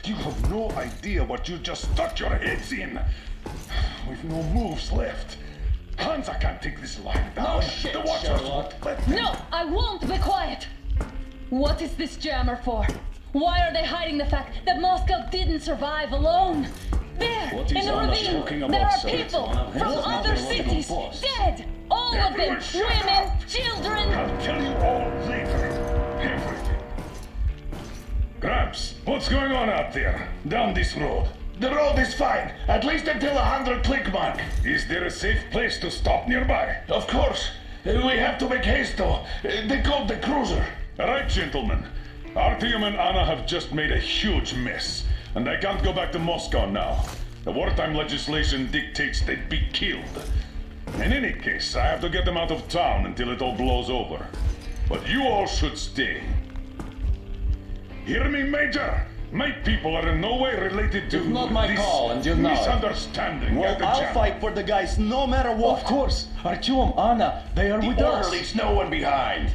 Speaker 7: You have no idea what you just stuck your heads in. We've no moves left. Hansa can't take this line down.
Speaker 12: No shit,
Speaker 7: the Watchers
Speaker 12: Sherlock.
Speaker 7: won't let them.
Speaker 10: No, I won't be quiet! What is this jammer for? Why are they hiding the fact that Moscow didn't survive alone? There,
Speaker 12: What
Speaker 10: in
Speaker 12: is
Speaker 10: the
Speaker 12: Anna
Speaker 10: ravine,
Speaker 12: talking
Speaker 10: there
Speaker 12: about,
Speaker 10: are
Speaker 12: sir?
Speaker 10: people
Speaker 12: Anna,
Speaker 10: from
Speaker 12: it's not
Speaker 10: other
Speaker 12: the logical
Speaker 10: cities,
Speaker 12: boss.
Speaker 10: dead! All of them,
Speaker 7: Everyone shut
Speaker 10: women,
Speaker 7: up.
Speaker 10: children!
Speaker 7: I'll tell you all later. Everything. Gramps, what's going on out there? Down this road?
Speaker 14: The road is fine, at least until 100 click mark.
Speaker 7: Is there a safe place to stop nearby?
Speaker 14: Of course. We have to make haste though. They called the cruiser.
Speaker 7: All right, gentlemen. Artyom and Anna have just made a huge mess, and they can't go back to Moscow now. The wartime legislation dictates they'd be killed. In any case, I have to get them out of town until it all blows over. But you all should stay. Hear me, Major? My people are in no way related to
Speaker 12: It's not my
Speaker 7: this
Speaker 12: call, and you know it.
Speaker 7: misunderstanding.
Speaker 12: Well,
Speaker 7: at the
Speaker 12: I'll
Speaker 7: jam.
Speaker 12: fight for the guys no matter what. Of course. Artyom, Anna, they are with
Speaker 14: The
Speaker 12: us.
Speaker 14: orderlies, no one behind.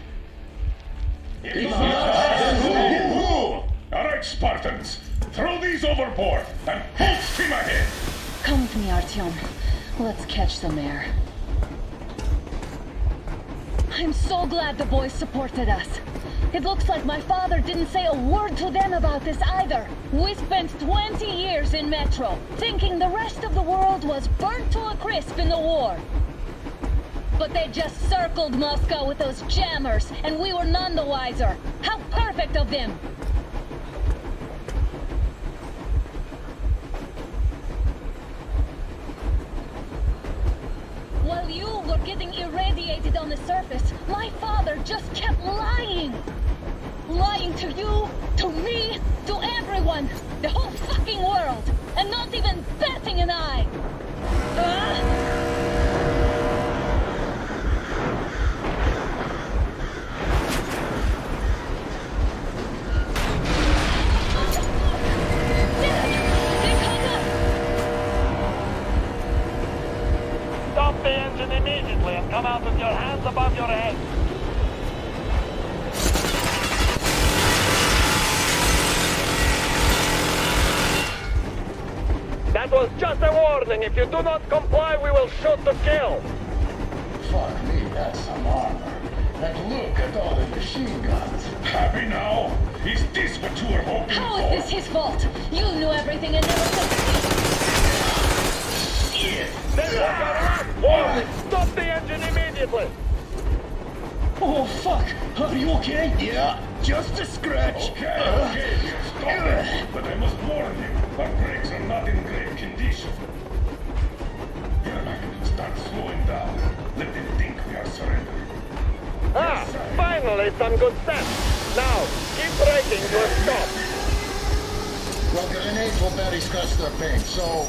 Speaker 7: All right, Spartans. Throw these overboard and full steam ahead.
Speaker 10: Come with me, Artyom. Let's catch some air. I'm so glad the boys supported us. It looks like my father didn't say a word to them about this either. We spent 20 years in Metro, thinking the rest of the world was burnt to a crisp in the war. But they just circled Moscow with those jammers, and we were none the wiser. How perfect of them! While you were getting irradiated on the surface, my father just kept lying. Lying to you, to me, to everyone, the whole fucking world, and not even batting an eye.
Speaker 15: Stop the engine immediately and come out with your hands above your head. That was just a warning. If you do not comply, we will shoot to kill.
Speaker 14: Fuck me, that's some armor. And look at all the machine guns.
Speaker 7: Happy now? Is this what you were hoping
Speaker 10: How
Speaker 7: for?
Speaker 10: is this his fault? You knew everything and never took
Speaker 15: Then you got last warning. Stop the engine immediately.
Speaker 14: Oh, fuck. Are you okay? Yeah, just a scratch.
Speaker 7: Okay, stop it. But I must warn you, our brakes are not in great condition. Yermak, start slowing down. Let them think we are surrendering.
Speaker 15: Ah, finally some good sense. Now, keep braking to a stop.
Speaker 14: Well, grenades will barely scratch their paint, so...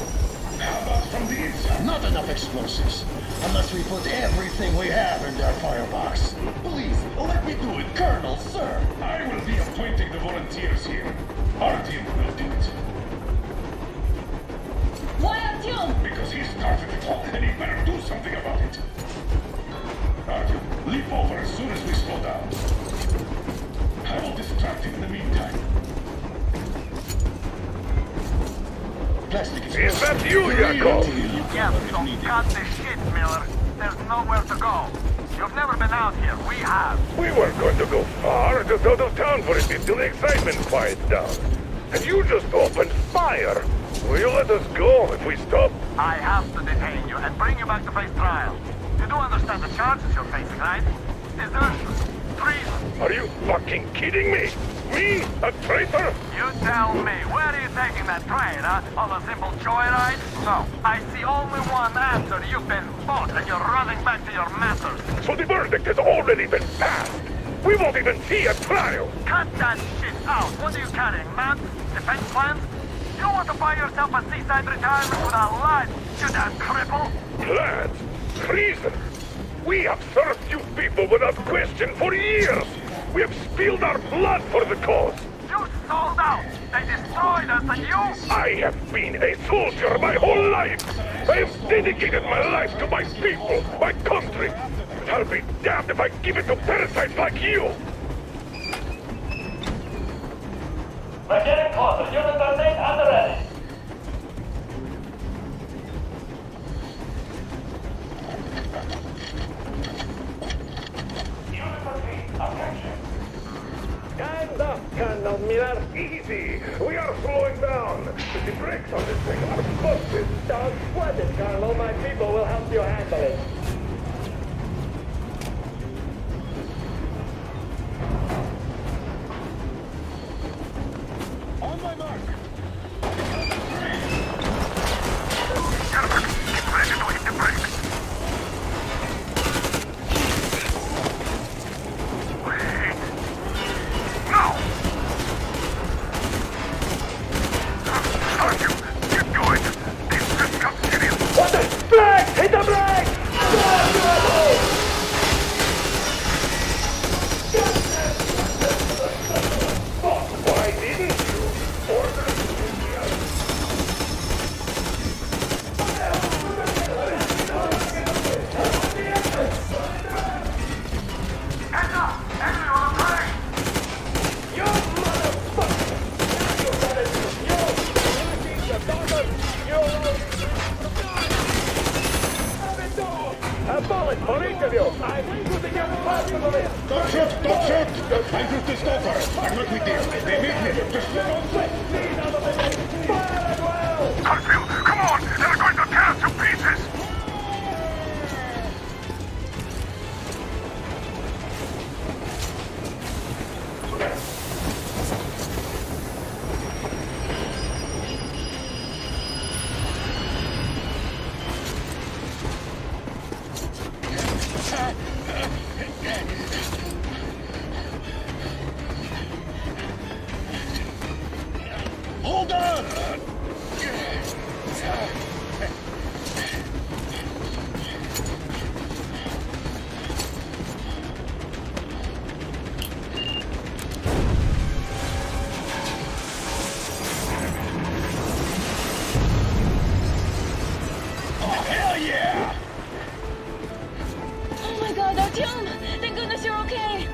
Speaker 7: How about from the inside?
Speaker 14: Not enough explosives. Unless we put everything we have in their firebox. Please, let me do it, Colonel, sir.
Speaker 7: I will be appointing the volunteers here. Artyom will do it.
Speaker 10: Why Artyom?
Speaker 7: Because he started it all, and he better do something about it. Artyom, leap over as soon as we slow down. I will distract him in the meantime.
Speaker 14: Plastic
Speaker 7: Is that you, Yakov?
Speaker 15: Yeah, so cut the shit, Miller. There's nowhere to go. You've never been out here. We have.
Speaker 7: We weren't going to go far, just out of town for a bit till the excitement quiets down. And you just opened fire. Will you let us go if we stop?
Speaker 15: I have to detain you and bring you back to face trial. You do understand the charges you're facing, right? Desertion, treason.
Speaker 7: Are you fucking kidding me? Me? A traitor?
Speaker 15: You tell me, where are you taking that train, huh? On a simple joyride? No, I see only one answer. You've been bought and you're running back to your masters.
Speaker 7: So the verdict has already been passed. We won't even see a trial.
Speaker 15: Cut that shit out. What are you carrying, maps? Defense plans? You don't want to buy yourself a seaside retirement without life, you damn cripple?
Speaker 7: Plans? Treason? We have served you people without question for years. We have spilled our blood for the cause.
Speaker 15: You sold out. They destroyed us and you...
Speaker 7: I have been a soldier my whole life. I have dedicated my life to my people, my country. I'll be damned if I give it to parasites like you.
Speaker 12: We're getting closer. Unit 13 and the ready.
Speaker 7: Unit 13, attention. Stand up, Colonel Miller. Easy. We are slowing down. The brakes on this thing are busted.
Speaker 12: Don't sweat it, Colonel. My people will help you handle it.
Speaker 7: On my mark.
Speaker 15: Get ready to hit the brake. Wait. No! Start you. Keep going. This just got serious.
Speaker 12: What the? Brake! Hit the brake!
Speaker 7: Why didn't you order
Speaker 15: Hands up! Enemy on the brake!
Speaker 12: You motherfucker! Now you got it! You! You daughter!
Speaker 7: a bullet for each of you? I'm shooting you personally! Don't shoot! Don't shoot! I'm just a stalker! I'm not with you! They meet me! Just look on sight! Fire as well!
Speaker 15: Harfield, come on! They're going to tear us to pieces!
Speaker 7: Hold on!
Speaker 15: Oh, hell yeah!
Speaker 10: Oh my god, Artyom! Thank goodness you're okay!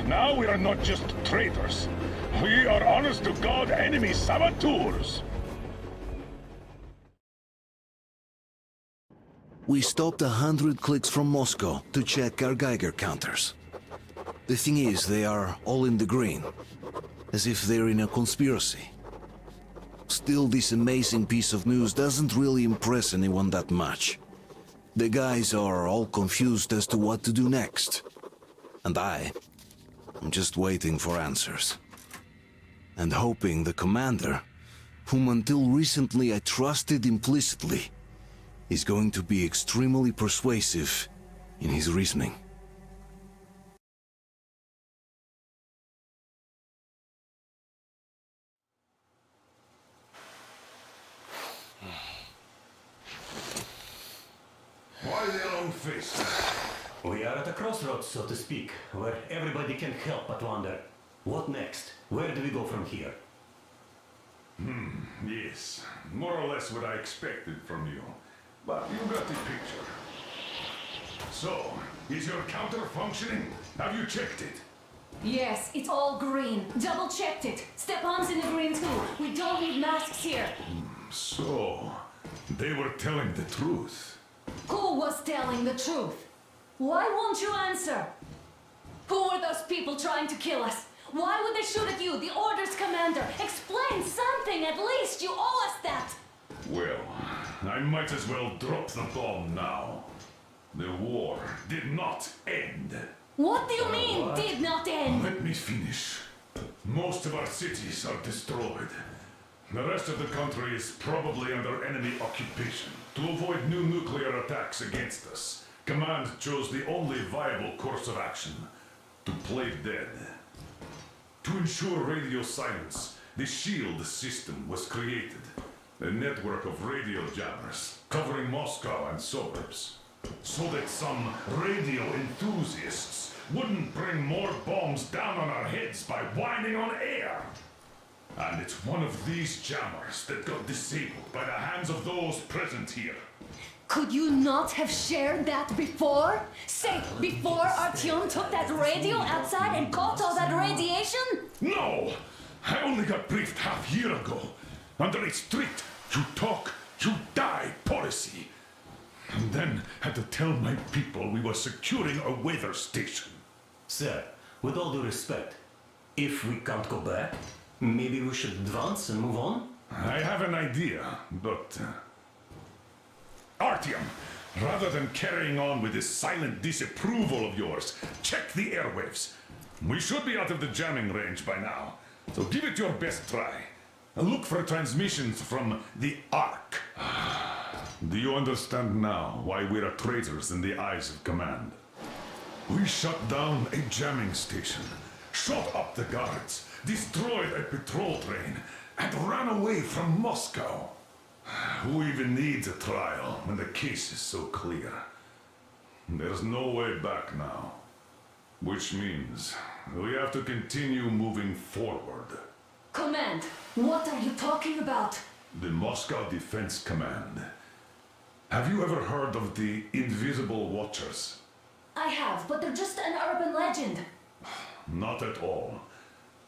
Speaker 7: Now we are not just traitors. We are honest-to-God enemy saboteurs.
Speaker 1: We stopped 100 clicks from Moscow to check our Geiger counters. The thing is, they are all in the green, as if they're in a conspiracy. Still, this amazing piece of news doesn't really impress anyone that much. The guys are all confused as to what to do next. And I'm just waiting for answers. And hoping the commander, whom until recently I trusted implicitly, is going to be extremely persuasive in his reasoning.
Speaker 7: Why the long face?
Speaker 18: We are at a crossroads, so to speak, where everybody can help but wonder. What next? Where do we go from here?
Speaker 7: Yes, more or less what I expected from you. But you got the picture. So, is your counter functioning? Have you checked it?
Speaker 6: Yes, it's all green. Double checked it. Stepan's in the green too. We don't need masks here.
Speaker 7: So, they were telling the truth.
Speaker 6: Who was telling the truth? Why won't you answer? Who were those people trying to kill us? Why would they shoot at you, the Order's commander? Explain something, at least! You owe us that!
Speaker 7: Well, I might as well drop the bomb now. The war did not end.
Speaker 6: What do you mean, did not end?
Speaker 7: Let me finish. Most of our cities are destroyed. The rest of the country is probably under enemy occupation. To avoid new nuclear attacks against us, Command chose the only viable course of action: to play dead. To ensure radio silence, the SHIELD system was created. A network of radio jammers covering Moscow and suburbs. So that some radio enthusiasts wouldn't bring more bombs down on our heads by whining on air. And it's one of these jammers that got disabled by the hands of those present here.
Speaker 10: Could you not have shared that before? Say, before Artyom took that radio outside and caught all that radiation?
Speaker 7: No! I only got briefed half year ago. Under a strict, you talk, you die policy. And then had to tell my people we were securing a weather station.
Speaker 18: Sir, with all due respect, if we can't go back, maybe we should advance and move on?
Speaker 7: I have an idea, but... Artyom, rather than carrying on with this silent disapproval of yours, check the airwaves. We should be out of the jamming range by now, so give it your best try. Look for transmissions from the Ark. Do you understand now why we're traitors in the eyes of command? We shut down a jamming station, shot up the guards, destroyed a patrol train, and ran away from Moscow. Who even needs a trial when the case is so clear? There's no way back now. Which means we have to continue moving forward.
Speaker 10: Command, what are you talking about?
Speaker 7: The Moscow Defense Command. Have you ever heard of the Invisible Watchers?
Speaker 10: I have, but they're just an urban legend.
Speaker 7: Not at all.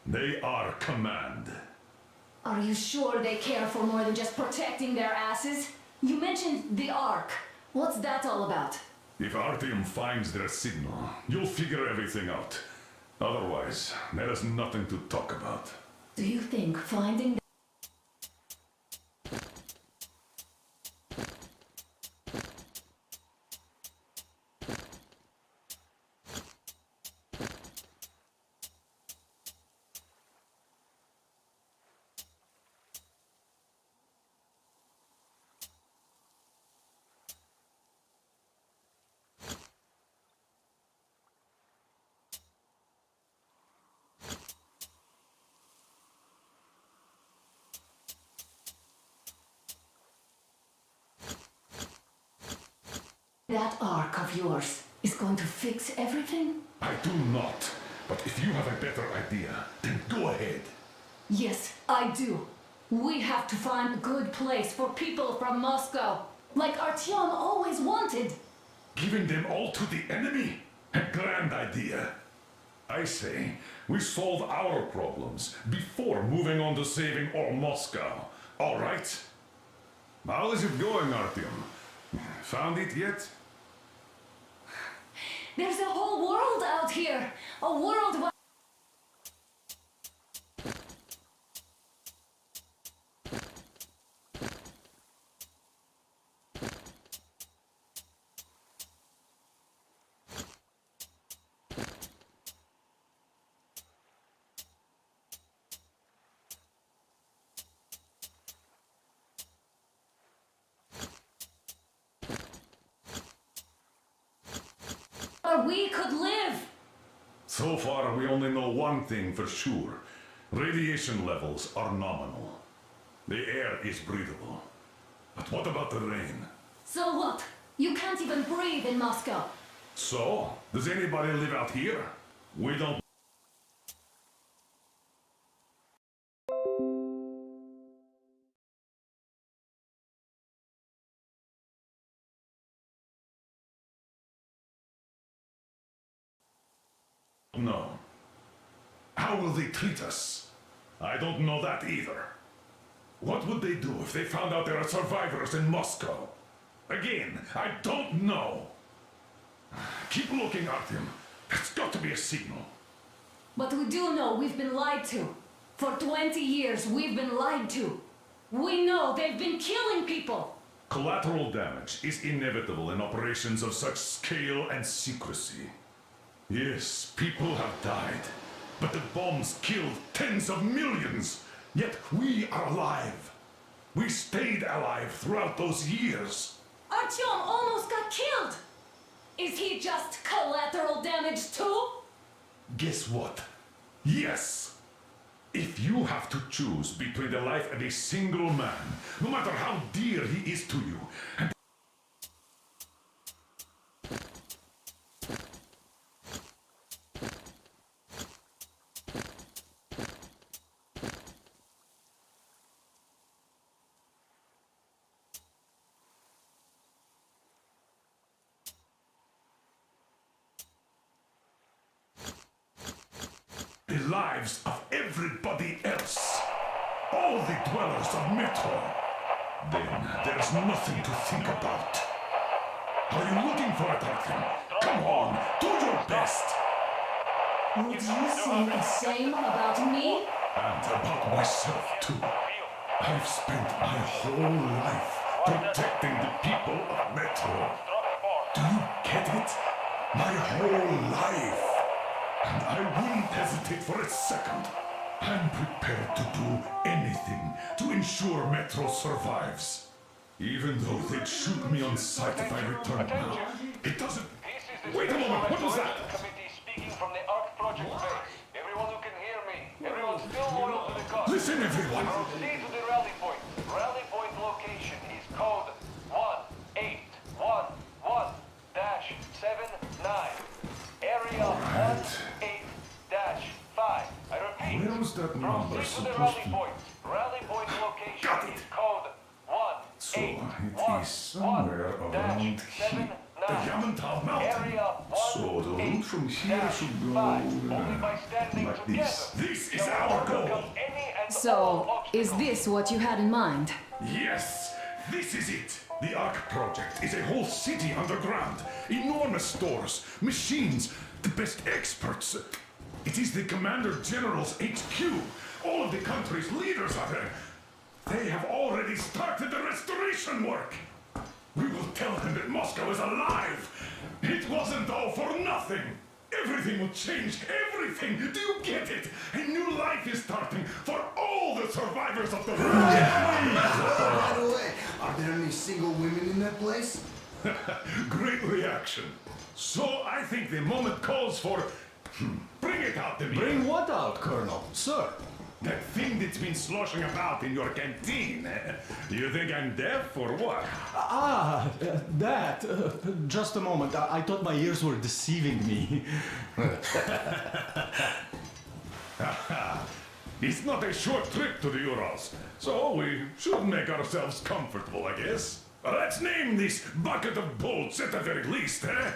Speaker 7: They are command.
Speaker 10: Are you sure they care for more than just protecting their asses? You mentioned the Ark. What's that all about?
Speaker 7: If Artyom finds their signal, you'll figure everything out. Otherwise, there is nothing to talk about.
Speaker 10: Do you think finding that Ark of yours is going to fix everything?
Speaker 7: I do not. But if you have a better idea, then go ahead.
Speaker 10: Yes, I do. We have to find a good place for people from Moscow, like Artyom always wanted.
Speaker 7: Giving them all to the enemy? A grand idea. I say, we solve our problems before moving on to saving all Moscow. All right? How is it going, Artyom? Found it yet?
Speaker 10: There's a whole world out here. A world where... we could live.
Speaker 7: So far, we only know one thing for sure. Radiation levels are nominal. The air is breathable. But what about the rain?
Speaker 10: So what? You can't even breathe in Moscow.
Speaker 7: So, does anybody live out here? We don't... No. How will they treat us? I don't know that either. What would they do if they found out there are survivors in Moscow? Again, I don't know. Keep looking, Artyom. There's got to be a signal.
Speaker 10: But we do know we've been lied to. For 20 years, we've been lied to. We know they've been killing people.
Speaker 7: Collateral damage is inevitable in operations of such scale and secrecy. Yes, people have died, but the bombs killed tens of millions. Yet we are alive. We stayed alive throughout those years.
Speaker 10: Artyom almost got killed. Is he just collateral damage too?
Speaker 7: Guess what? Yes. If you have to choose between the life of a single man, no matter how dear he is to you, and the lives of everybody else, all the dwellers of Metro, then there's nothing to think about. Are you looking for it, Artyom? Come on, do your best.
Speaker 6: Would you say the same about me?
Speaker 7: And about myself, too. I've spent my whole life protecting the people of Metro. Do you get it? My whole life. And I wouldn't hesitate for a second. I'm prepared to do anything to ensure Metro survives. Even though they'd shoot me on sight if I returned now. It doesn't... Wait a moment, what was that?
Speaker 15: Committee speaking from the ARC project base. Everyone who can hear me, everyone still loyal to the cause.
Speaker 7: Listen, everyone!
Speaker 15: Proceed to the rally point. Rally point location is code 1811-79. Area 18-5. I repeat.
Speaker 7: Where was that number
Speaker 15: Proceed to the
Speaker 7: supposed
Speaker 15: rally
Speaker 7: to...
Speaker 15: point. Rally point location is code
Speaker 7: So it is somewhere around here. The Yamantau Mountain. So the route from here should go like this. This is our goal.
Speaker 6: So, is this what you had in mind?
Speaker 7: Yes, this is it. The ARC project is a whole city underground. Enormous stores, machines, the best experts. It is the Commander General's HQ. All of the country's leaders are there. They have already started the restoration work. We will tell them that Moscow is alive. It wasn't all for nothing. Everything will change. Everything. Do you get it? A new life is starting for all the survivors of the war.
Speaker 4: By the way, are there any single women in that place?
Speaker 7: Great reaction. So I think the moment calls for... Bring it out to me.
Speaker 5: Bring what out, Colonel? Sir?
Speaker 7: That thing that's been sloshing about in your canteen. You think I'm deaf or what?
Speaker 5: That. Just a moment. I thought my ears were deceiving me.
Speaker 7: It's not a short trip to the Urals, so we should make ourselves comfortable, I guess. Let's name this bucket of bolts at the very least, eh?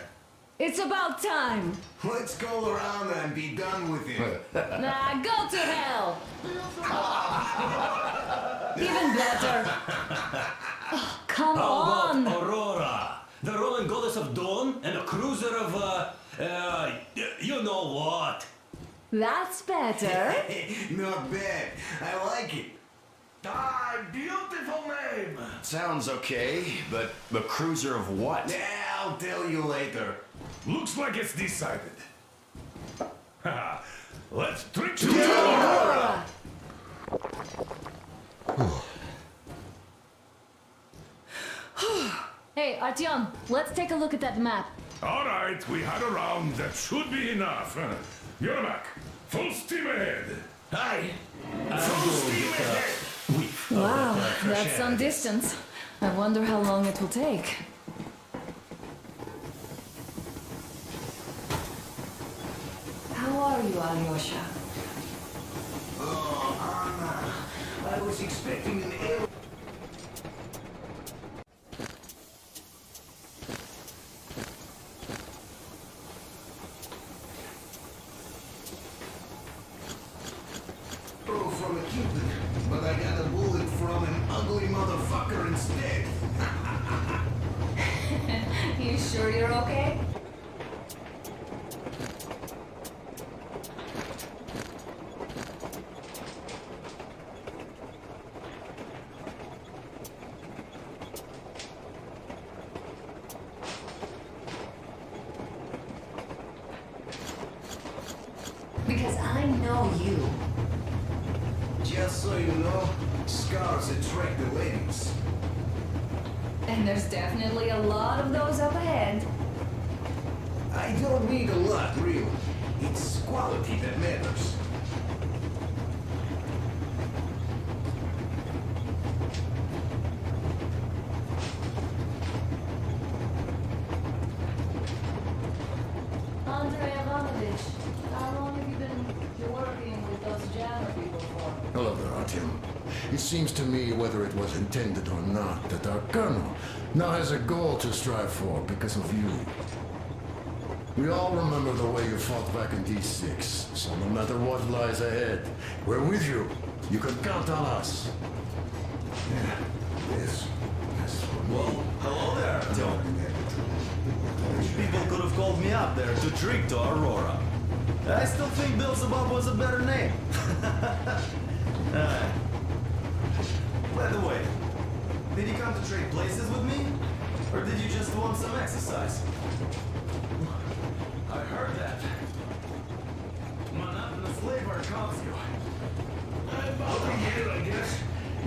Speaker 6: It's about time!
Speaker 4: Let's go around and be done with it.
Speaker 6: Nah, go to hell! Even better! Oh, come on!
Speaker 18: How about Aurora? The Roman goddess of dawn and a cruiser of, you know what?
Speaker 6: That's better!
Speaker 4: Not bad. I like it.
Speaker 14: Ah, beautiful name!
Speaker 19: Sounds okay, but the cruiser of what?
Speaker 4: Yeah, I'll tell you later.
Speaker 7: Looks like it's decided. Let's drink to Aurora!
Speaker 6: Hey, Artyom, let's take a look at that map.
Speaker 7: All right, we had a round. That should be enough. Yermak, full steam ahead.
Speaker 18: Aye.
Speaker 7: Full steam ahead.
Speaker 6: Wow, that's some distance. I wonder how long it will take. How are you, Alyosha?
Speaker 4: Oh, Anna. I was expecting an air... from a Cupid, but I got a bullet from an ugly motherfucker instead.
Speaker 6: You sure you're okay? Because I know you.
Speaker 4: Just so you know, scars attract the ladies.
Speaker 6: And there's definitely a lot of those up ahead.
Speaker 4: I don't need a lot, really. It's quality that matters.
Speaker 20: It seems to me, whether it was intended or not, that our colonel now has a goal to strive for because of you. We all remember the way you fought back in D6, so no matter what lies ahead, we're with you. You can count on us. Yeah, this for me.
Speaker 5: Well, hello there, Artyom. People could have called me up there to drink to Aurora. I still think Beelzebub was a better name. By the way, did you come to trade places with me? Or did you just want some exercise? I heard that. Monotonous labor calls you.
Speaker 21: I'll be here, I guess.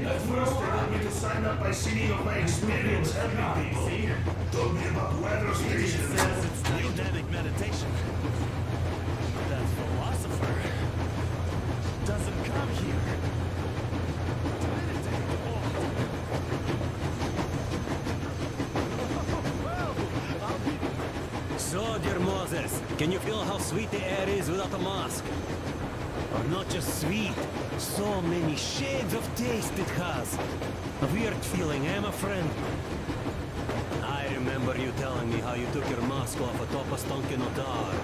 Speaker 21: At first, they got me to sign up by singing of my experience helping people. Told me about weather stations.
Speaker 5: It says it's dynamic meditation. That philosopher doesn't come here to meditate.
Speaker 13: So, dear Moses, can you feel how sweet the air is without a mask? Or not just sweet, so many shades of taste it has. A weird feeling, eh, my friend? I remember you telling me how you took your mask off atop a stunken Odar.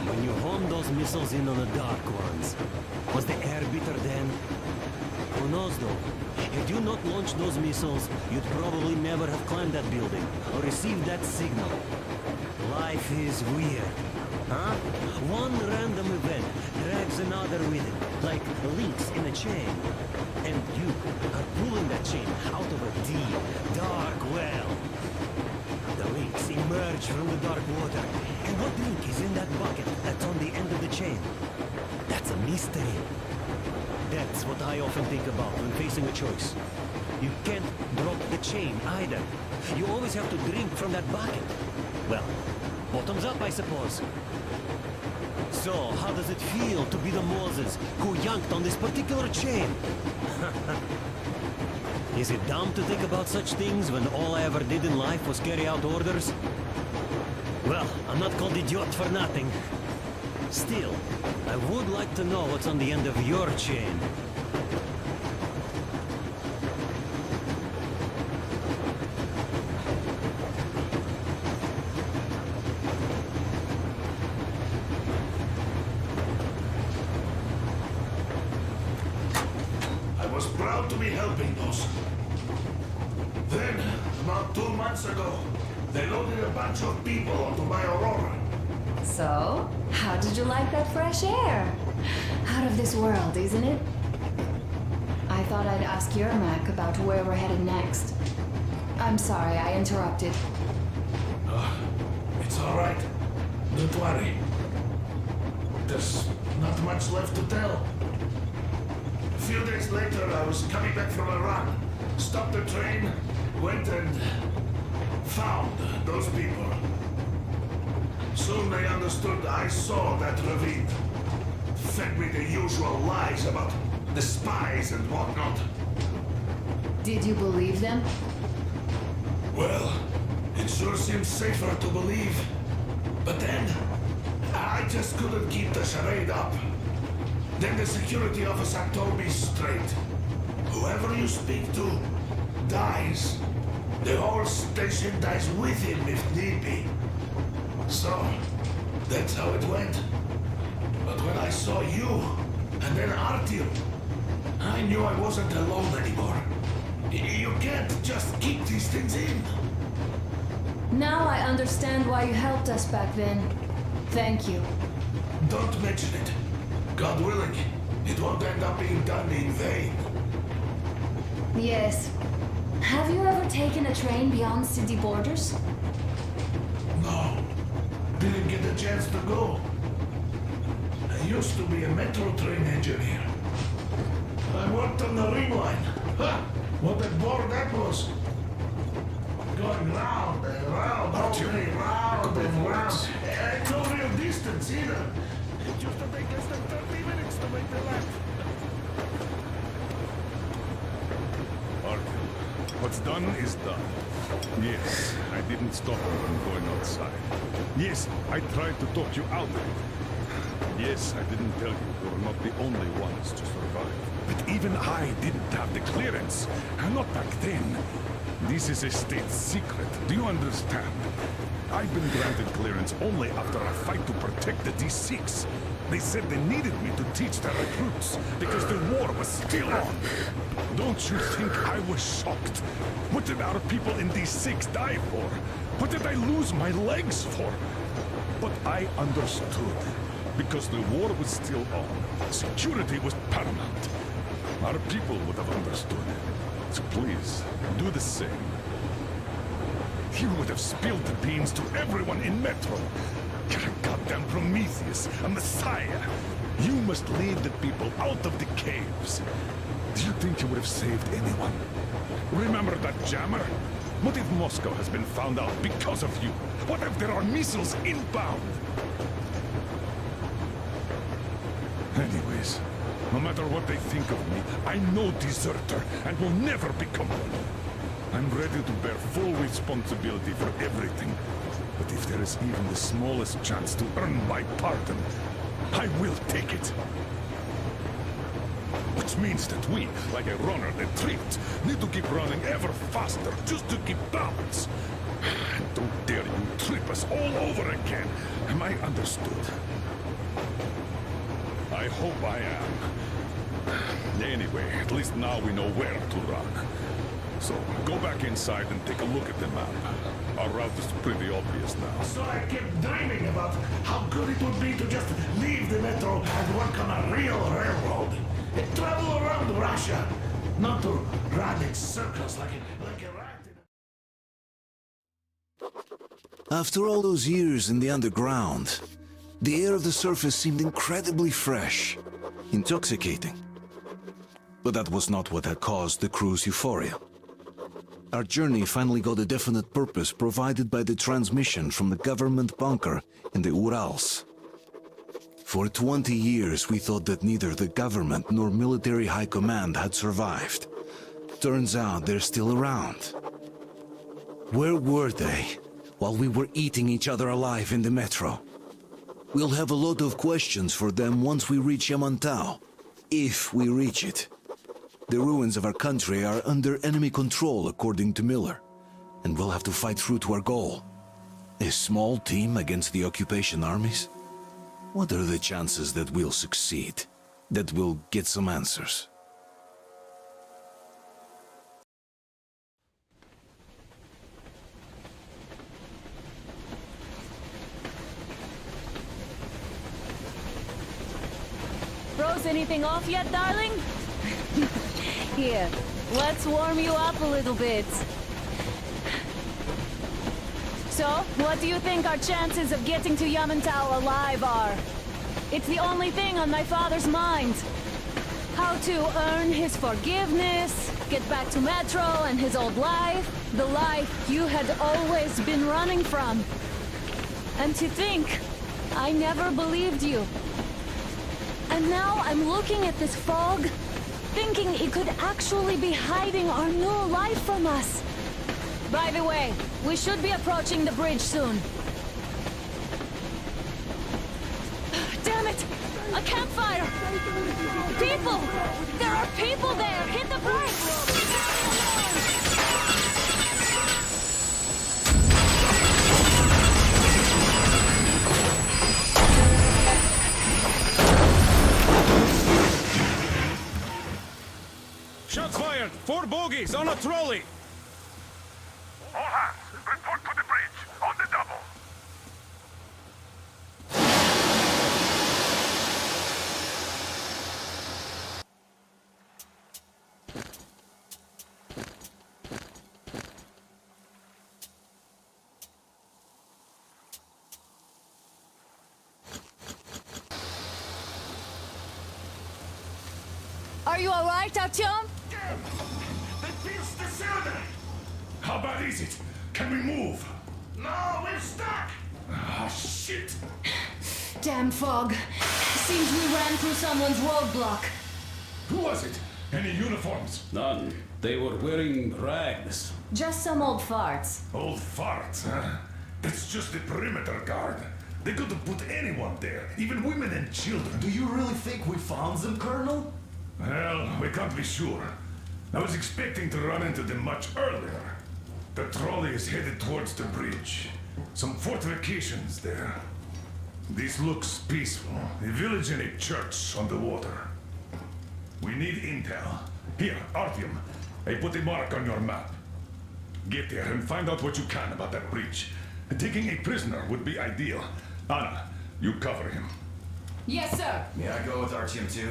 Speaker 13: When you homed those missiles in on the Dark Ones, was the air bitter then? Who knows though? Had you not launched those missiles, you'd probably never have climbed that building, or received that signal. Life is weird, huh? One random event drags another with it, like links in a chain. And you are pulling that chain out of a deep, dark well. The links emerge from the dark water. And what link is in that bucket that's on the end of the chain? That's a mystery. That's what I often think about when facing a choice. You can't drop the chain either. You always have to drink from that bucket. Well, bottoms up, I suppose. So, how does it feel to be the Moses who yanked on this particular chain? Is it dumb to think about such things when all I ever did in life was carry out orders? Well, I'm not called idiot for nothing. Still, I would like to know what's on the end of your chain.
Speaker 21: I was proud to be helping those. Then, about 2 months ago, they loaded a bunch of people onto my Aurora.
Speaker 6: So, how did you like that fresh air? Out of this world, isn't it? I thought I'd ask Yermak about where we're headed next. I'm sorry I interrupted.
Speaker 21: It's all right. Don't worry. There's not much left to tell. A few days later, I was coming back from a run. Stopped the train, went and found those people. Soon they understood I saw that ravine. Fed me the usual lies about the spies and whatnot.
Speaker 6: Did you believe them?
Speaker 21: Well, it sure seems safer to believe. But then, I just couldn't keep the charade up. Then the security officer told me straight. Whoever you speak to dies. The whole station dies with him if need be. So, that's how it went. But when I saw you, and then Artyom, I knew I wasn't alone anymore. You can't just keep these things in.
Speaker 6: Now I understand why you helped us back then. Thank you.
Speaker 21: Don't mention it. God willing, it won't end up being done in vain.
Speaker 6: Yes. Have you ever taken a train beyond city borders?
Speaker 21: No. Didn't get a chance to go. I used to be a metro train engineer. I worked on the ring line. Ha! What a bore that was. Going round and round, all day, round and round. And no real distance either. It used to take less than 30 minutes to make the lap.
Speaker 7: Artyom, what's done is done. Yes, I didn't stop you from going outside. Yes, I tried to talk you out of it. Yes, I didn't tell you were not the only ones to survive. But even I didn't have the clearance. Not back then. This is a state secret. Do you understand? I've been granted clearance only after a fight to protect the D6. They said they needed me to teach their recruits because the war was still on. Don't you think I was shocked? What did our people in D6 die for? What did I lose my legs for? But I understood. Because the war was still on. Security was paramount. Our people would have understood. So please, do the same. You would have spilled the beans to everyone in Metro. You're a goddamn Prometheus, a messiah. You must lead the people out of the caves. Do you think you would have saved anyone? Remember that jammer? What if Moscow has been found out because of you? What if there are missiles inbound? Anyways, no matter what they think of me, I'm no deserter and will never become one. I'm ready to bear full responsibility for everything. But if there is even the smallest chance to earn my pardon, I will take it. Which means that we, like a runner that tripped, need to keep running ever faster just to keep balance. Don't dare you trip us all over again. Am I understood? I hope I am. Anyway, at least now we know where to run. So, go back inside and take a look at the map. Our route is pretty obvious now.
Speaker 21: So I kept dreaming about how good it would be to just leave the metro and work on a real railroad. And travel around Russia, not to run in circles like a rat.
Speaker 1: After all those years in the underground, the air of the surface seemed incredibly fresh, intoxicating. But that was not what had caused the crew's euphoria. Our journey finally got a definite purpose provided by the transmission from the government bunker in the Urals. For 20 years we thought that neither the government nor military high command had survived. Turns out they're still around. Where were they while we were eating each other alive in the metro? We'll have a lot of questions for them once we reach Yamantau, if we reach it. The ruins of our country are under enemy control, according to Miller, and we'll have to fight through to our goal. A small team against the occupation armies? What are the chances that we'll succeed? That we'll get some answers?
Speaker 10: Froze anything off yet, darling? Here, let's warm you up a little bit. So, what do you think our chances of getting to Yamantau alive are? It's the only thing on my father's mind. How to earn his forgiveness, get back to Metro and his old life, the life you had always been running from. And to think, I never believed you. And now I'm looking at this fog, thinking it could actually be hiding our new life from us. By the way, we should be approaching the bridge soon. Damn it! A campfire! People! There are people there! Hit the brakes!
Speaker 2: Shots fired! 4 bogies on a trolley!
Speaker 7: All hands, report to the bridge, on the double!
Speaker 10: Are you alright, Artyom?
Speaker 21: That feels the cylinder!
Speaker 7: How bad is it? Can we move?
Speaker 21: No, we're stuck!
Speaker 7: Ah, shit!
Speaker 10: Damn fog. Seems we ran through someone's roadblock.
Speaker 7: Who was it? Any uniforms?
Speaker 8: None. They were wearing rags.
Speaker 10: Just some old farts.
Speaker 7: Old farts, huh? That's just the perimeter guard. They could have put anyone there, even women and children.
Speaker 5: Do you really think we found them, Colonel?
Speaker 7: Well, we can't be sure. I was expecting to run into them much earlier. The trolley is headed towards the bridge. Some fortifications there. This looks peaceful. A village and a church on the water. We need intel. Here, Artyom. I put a mark on your map. Get there and find out what you can about that bridge. Taking a prisoner would be ideal. Anna, you cover him.
Speaker 10: Yes, sir.
Speaker 19: May I go with Artyom too?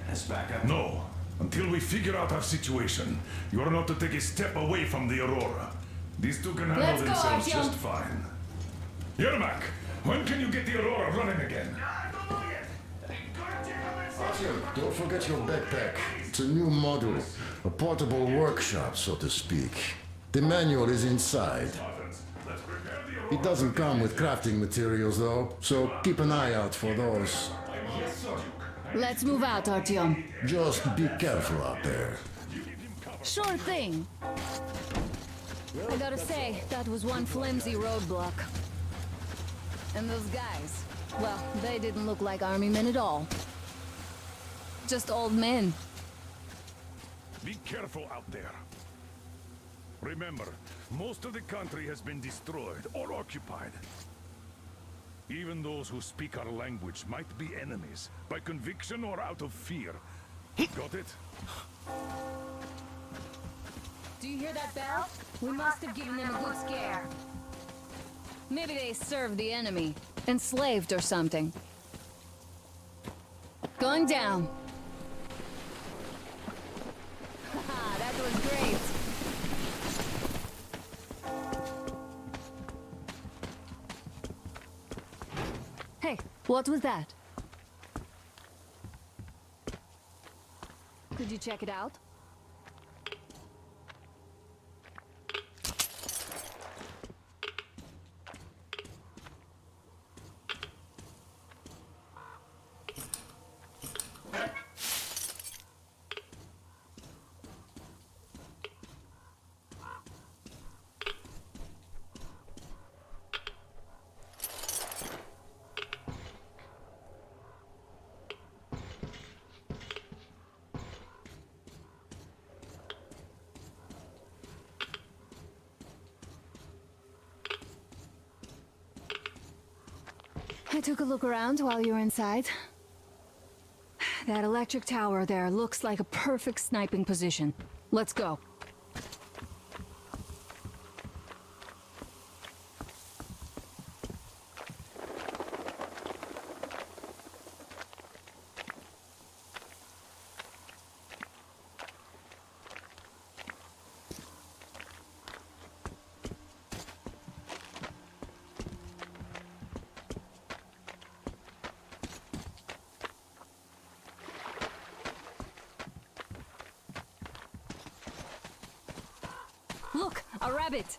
Speaker 19: As backup?
Speaker 7: No. Until we figure out our situation, you are not to take a step away from the Aurora. These two can handle
Speaker 10: Let's go,
Speaker 7: themselves
Speaker 10: Artyom.
Speaker 7: just fine. Yermak, when can you get the Aurora running again?
Speaker 20: Artyom, don't forget your backpack. It's a new model. A portable workshop, so to speak. The manual is inside. It doesn't come with crafting materials, though, so keep an eye out for those.
Speaker 6: Let's move out, Artyom.
Speaker 20: Just be careful out there.
Speaker 6: Sure thing. I gotta say, that was one flimsy roadblock. And those guys, well, they didn't look like army men at all. Just old men.
Speaker 7: Be careful out there. Remember, most of the country has been destroyed or occupied. Even those who speak our language might be enemies, by conviction or out of fear. Got it?
Speaker 6: Do you hear that bell? We must have given them a good scare. Maybe they served the enemy, enslaved or something. Going down. Haha, that was great. Hey, what was that? Could you check it out? I took a look around while you were inside. That electric tower there looks like a perfect sniping position. Let's go. Look, a rabbit!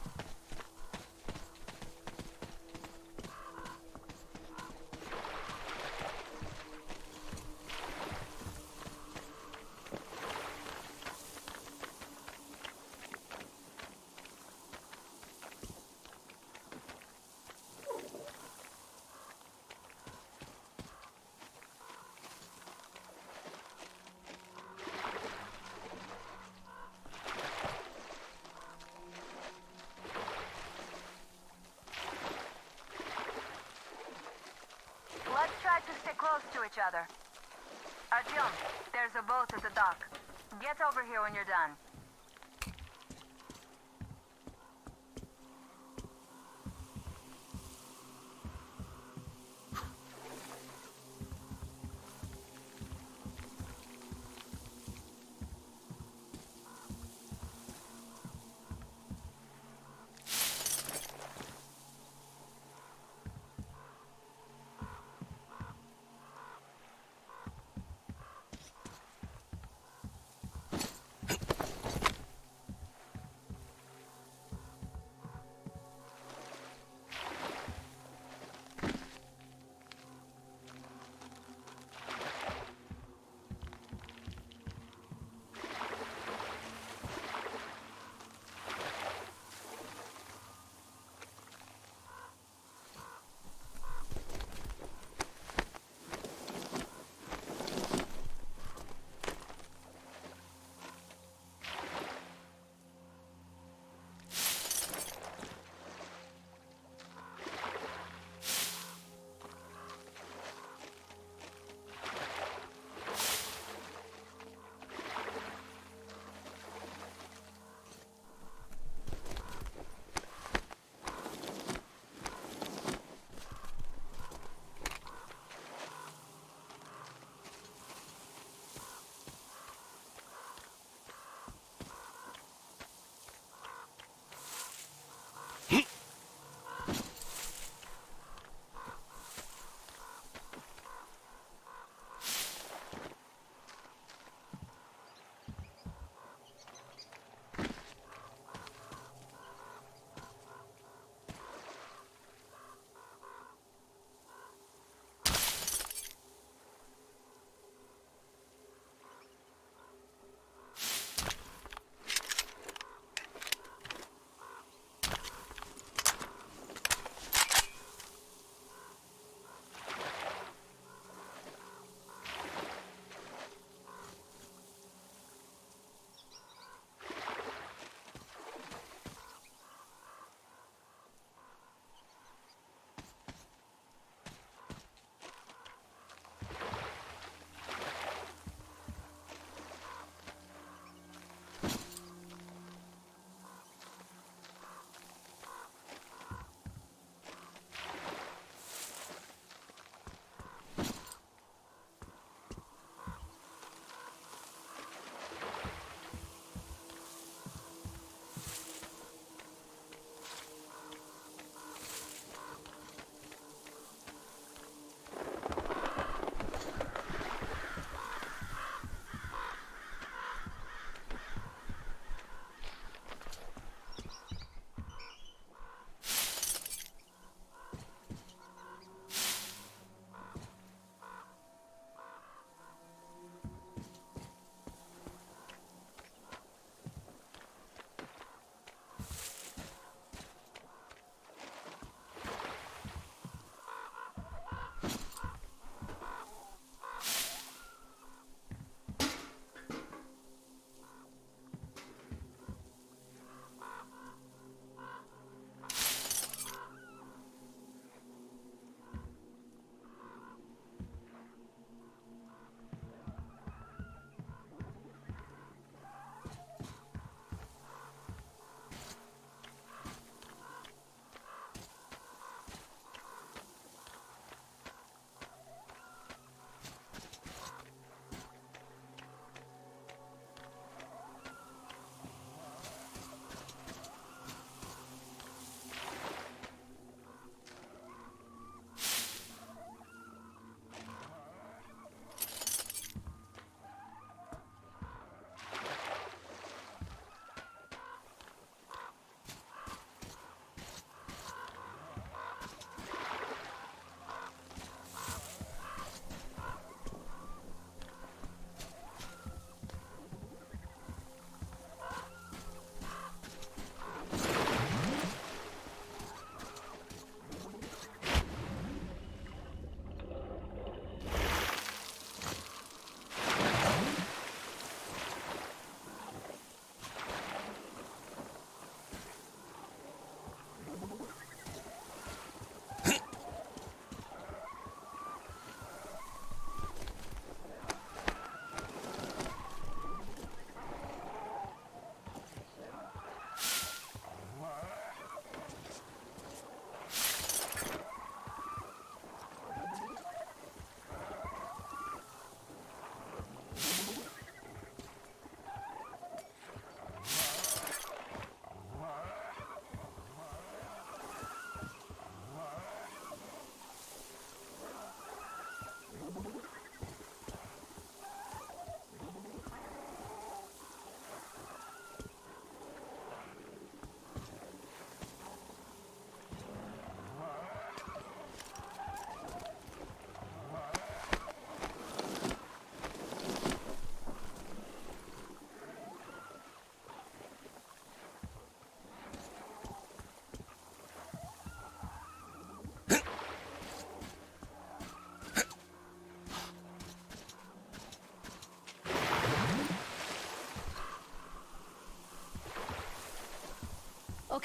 Speaker 17: Let's try to stay close to each other. Artyom, there's a boat at the dock. Get over here when you're done.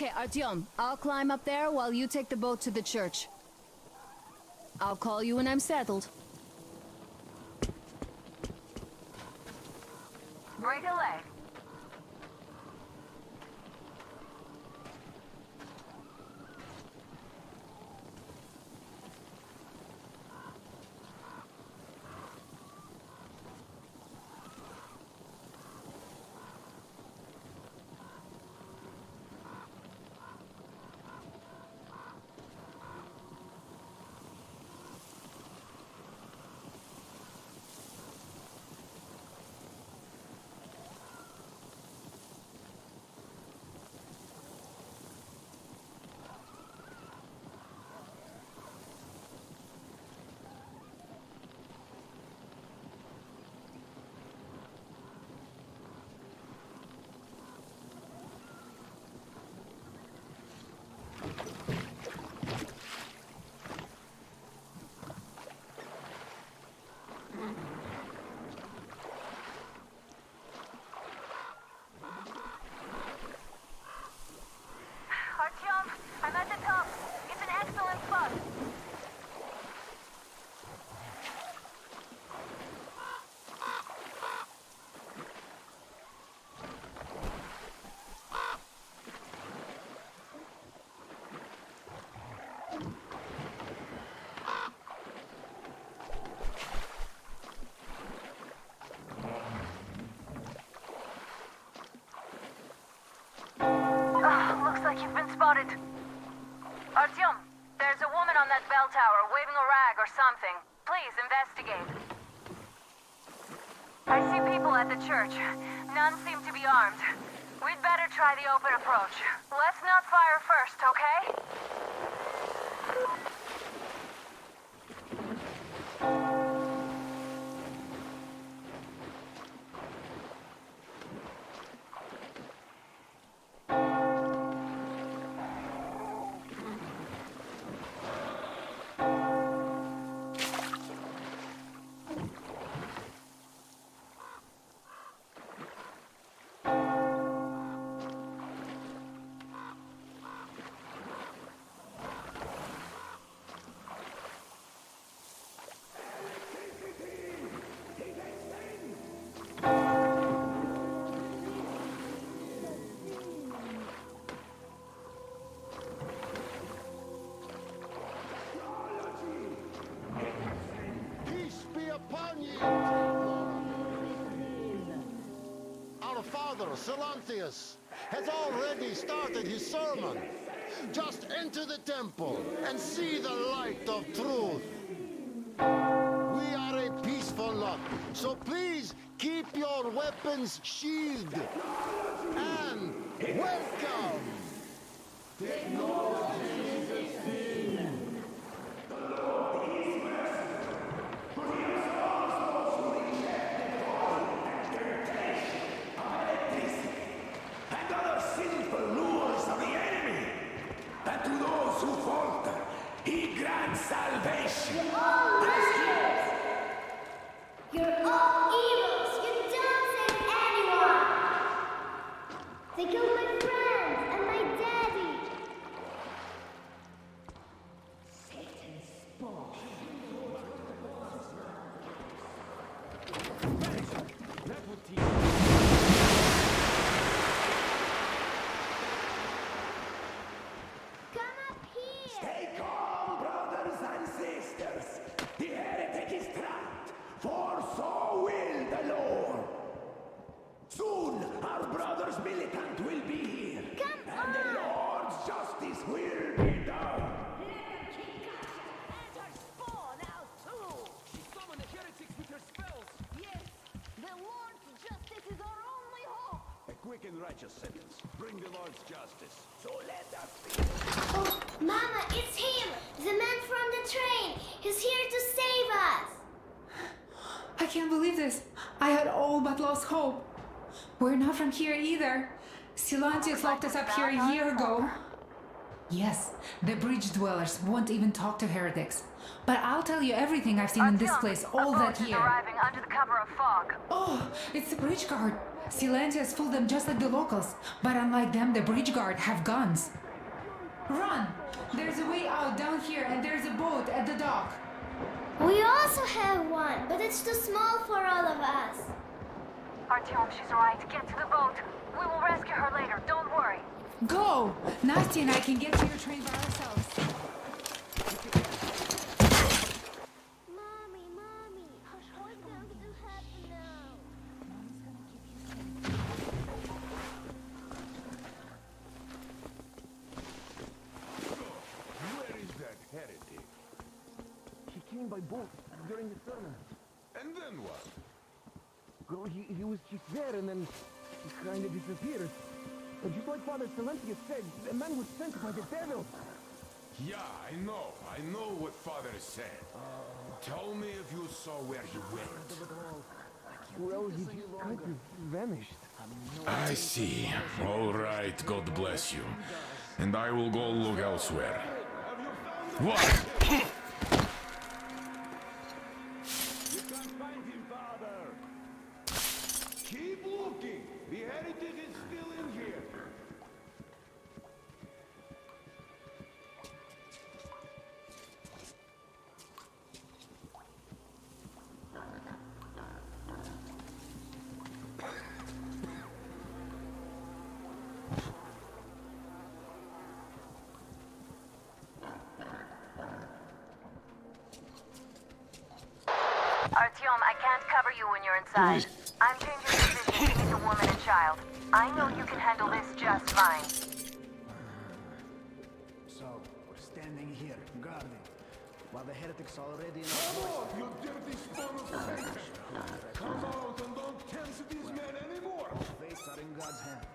Speaker 6: Okay, Artyom, I'll climb up there while you take the boat to the church. I'll call you when I'm settled.
Speaker 17: Break a leg. Artyom, I'm at the top. It's an excellent spot. Looks like you've been spotted. Artyom, there's a woman on that bell tower waving a rag or something. Please investigate. I see people at the church. None seem to be armed. We'd better try the open approach. Let's not fire first, okay?
Speaker 9: Peace be upon you! Our father, Silantius, has already started his sermon. Just enter the temple and see the light of truth. We are a peaceful lot, so please keep your weapons sheathed. And welcome!
Speaker 21: And other sinful lures of the enemy. But to those who falter, he grants salvation.
Speaker 22: You're all evils! You don't save anyone! They killed my friends and my daddy! Satan's spawn.
Speaker 2: That would teach.
Speaker 22: Come up here!
Speaker 21: Stay calm, brothers and sisters. The heretic is trapped, for so will the Lord. Soon our brother's militant will be here. And the Lord's justice will be done.
Speaker 2: She summoned the heretics with her spells.
Speaker 22: Yes, the Lord's justice is our only hope!
Speaker 2: A quick and righteous sentence. Bring the Lord's justice.
Speaker 21: So let us
Speaker 22: Oh, Mama, it's him! The man from the train! He's here to save us!
Speaker 23: I can't believe this. I had all but lost hope. We're not from here either. Silantius locked us up here a year ago. Yes, the bridge dwellers won't even talk to heretics. But I'll tell you everything I've seen in this place all that year.
Speaker 17: Arriving under the cover of fog.
Speaker 23: Oh, it's the bridge guard. Silencias fooled them just like the locals. But unlike them, the bridge guard have guns. Run! There's a way out down here and there's a boat at the dock.
Speaker 22: We also have one, but it's too small for all of us.
Speaker 17: Artyom, she's right. Get to the boat. We will rescue her later. Don't worry.
Speaker 23: Go! Nasty and I can get to your train by ourselves.
Speaker 22: Mommy, what's going to happen now?
Speaker 2: Where is that heretic? He came by boat during the sermon. And then what? Well, he was just there and then he kind of disappeared. But just like Father Silencius said, the man was sent by the devil.
Speaker 3: Yeah, I know what Father said. Tell me if you saw where he went.
Speaker 2: Well, he just kind of vanished.
Speaker 3: I see. All right, God bless you. And I will go look elsewhere. What?
Speaker 2: Keep looking! The heretic is still in here!
Speaker 17: Artyom, I can't cover you when you're inside. I'm changing positions to meet a woman and child. I know you can handle this just fine.
Speaker 4: So, we're standing here, guarding, while the heretic's already in
Speaker 2: Come
Speaker 4: our
Speaker 2: on, you dirty spawn of Satan! Come out and don't cancel these men anymore!
Speaker 4: fates are in God's hand.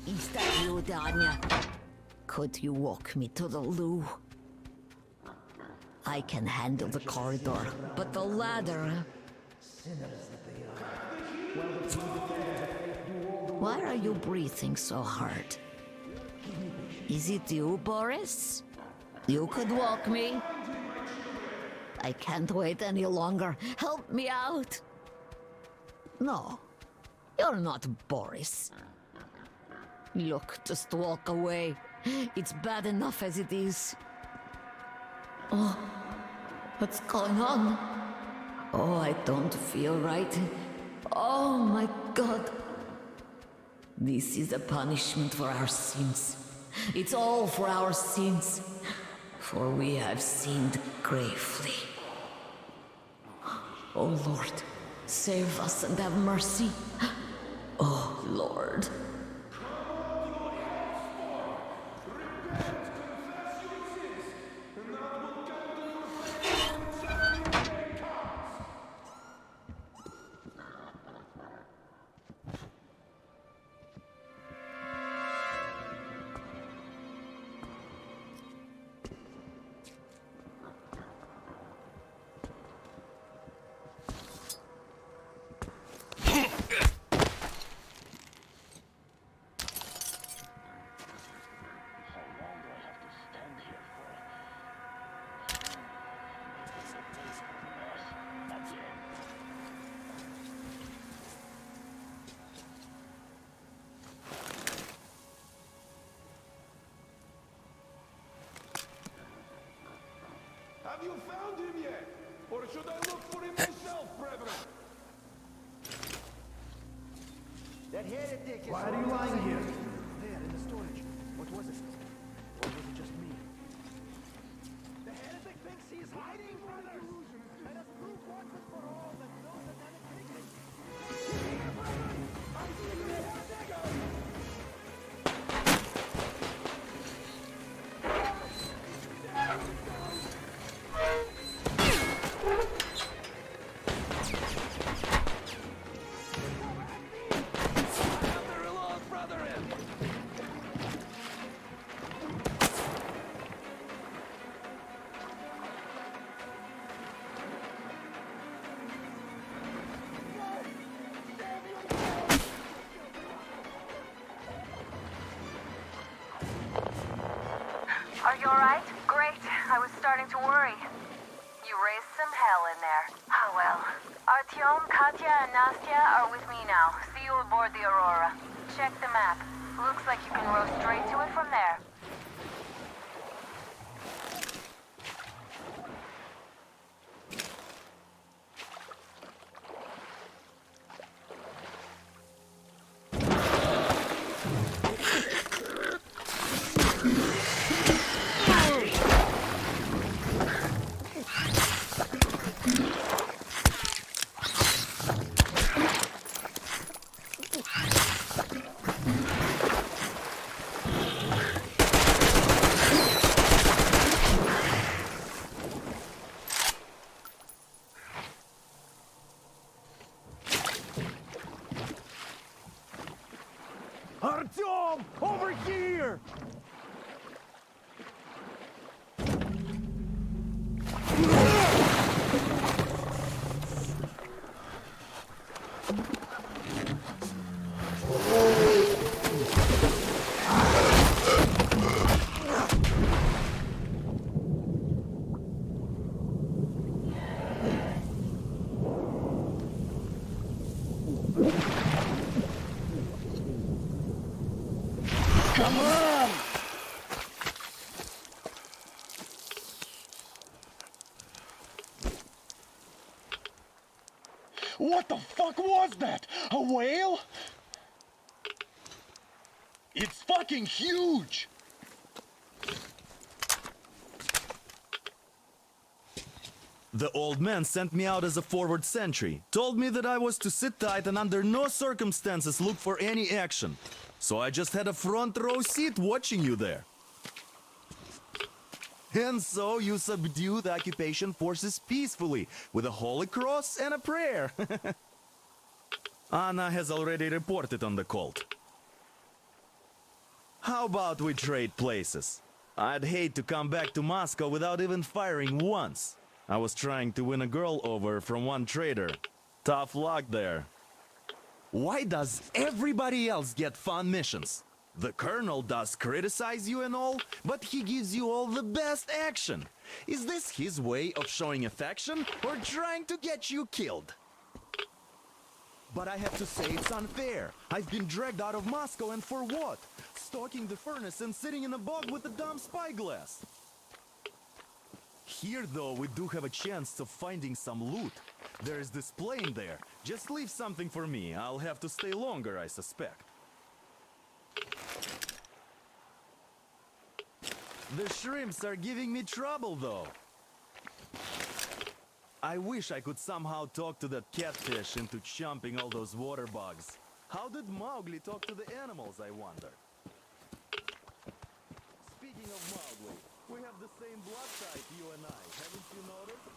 Speaker 11: Is that you, Danya? Could you walk me to the loo? I can handle the corridor, but the ladder... Why are you breathing so hard? Is it you, Boris? You could walk me. I can't wait any longer. Help me out. No, you're not Boris. Look, just walk away. It's bad enough as it is. Oh, what's going on? Oh, I don't feel right. Oh my God. This is a punishment for our sins. It's all for our sins. For we have sinned gravely. Oh Lord, save us and have mercy. Oh Lord.
Speaker 2: Have you found him yet? Or should I look for him myself, brethren?
Speaker 4: That heretic is...
Speaker 2: Why are you lying here?
Speaker 4: There, in the storage. What was it? Or was it just me?
Speaker 2: The heretic thinks he's hiding, brothers! Let us prove once and for all that no satanic picnic. I see you, heretic!
Speaker 17: Are you alright? Great. I was starting to worry. You raised some hell in there. Oh well. Artyom, Katya, and Nastya are with me now. See you aboard the Aurora. Check the map. Looks like you can row straight to it from there.
Speaker 2: Artyom! Over here! Come on! What the fuck was that? A whale? It's fucking huge!
Speaker 5: The old man sent me out as a forward sentry, told me that I was to sit tight and under no circumstances look for any action. So I just had a front row seat watching you there. And so you subdue the occupation forces peacefully, with a holy cross and a prayer. Anna has already reported on the cult. How about we trade places? I'd hate to come back to Moscow without even firing once. I was trying to win a girl over from one trader. Tough luck there. Why does everybody else get fun missions? The Colonel does criticize you and all, but he gives you all the best action. Is this his way of showing affection or trying to get you killed? But I have to say it's unfair. I've been dragged out of Moscow, and for what? Stalking the furnace and sitting in a bog with a dumb spyglass. Here, though, we do have a chance of finding some loot. There is this plane there. Just leave something for me. I'll have to stay longer, I suspect. The shrimps are giving me trouble, though. I wish I could somehow talk to that catfish into chomping all those water bugs. How did Mowgli talk to the animals, I wonder? Speaking of Mowgli, we have the same blood type, you and I. Haven't you noticed?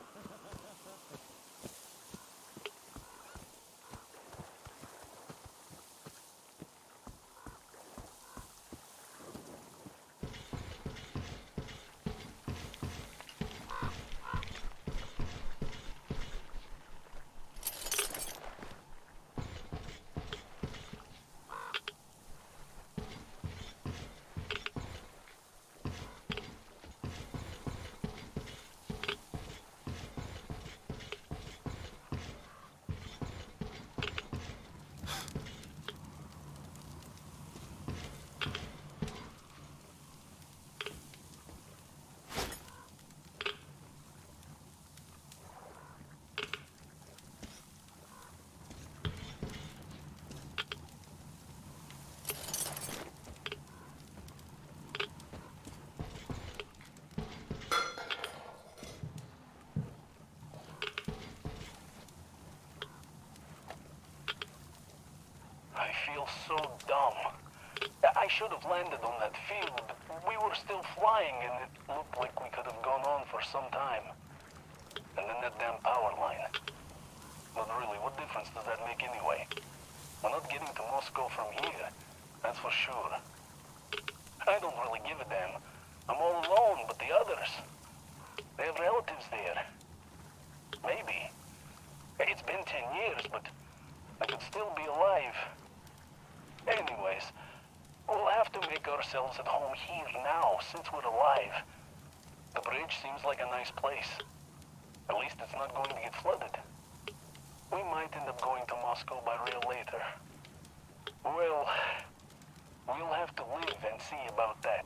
Speaker 12: So dumb. I should have landed on that field, but we were still flying and it looked like we could have gone on for some time. And then that damn power line. But really, what difference does that make anyway? We're not getting to Moscow from here, that's for sure. I don't really give a damn. I'm all alone, but the others, they have relatives there. Maybe. It's been 10 years, but I could still be alive. Anyways, We'll have to make ourselves at home here now, since we're alive. The bridge seems like a nice place. At least it's not going to get flooded. We might end up going to Moscow by rail later. Well, we'll have to live and see about that.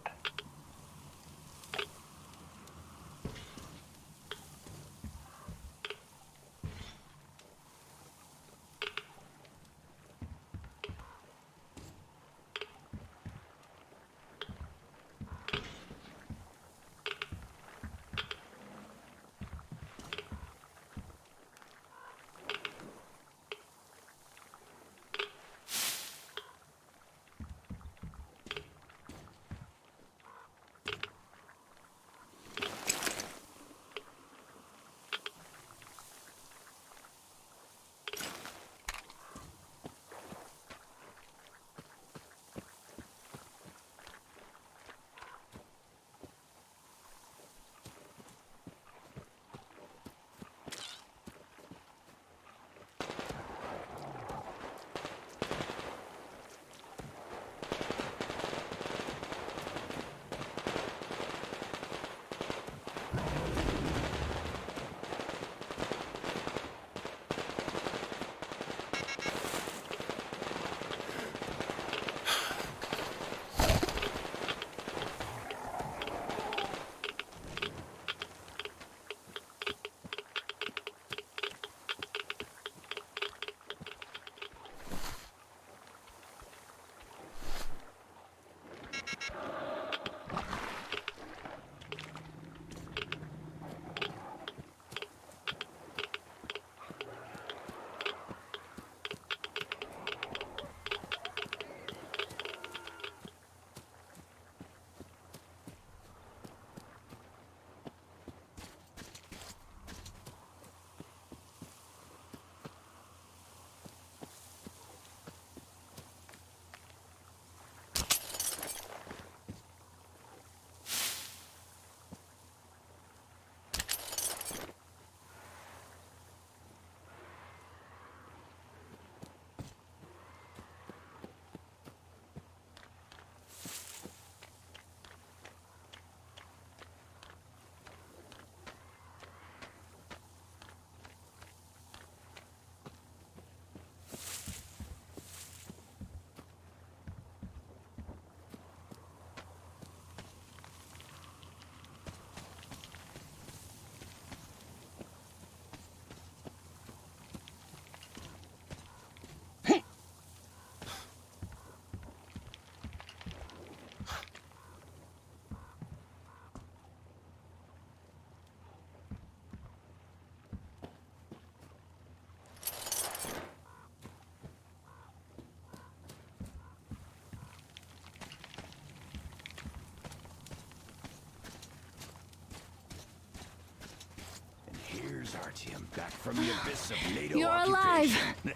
Speaker 2: Here's Artyom, back from the abyss of NATO
Speaker 6: You're
Speaker 2: occupation.
Speaker 6: alive!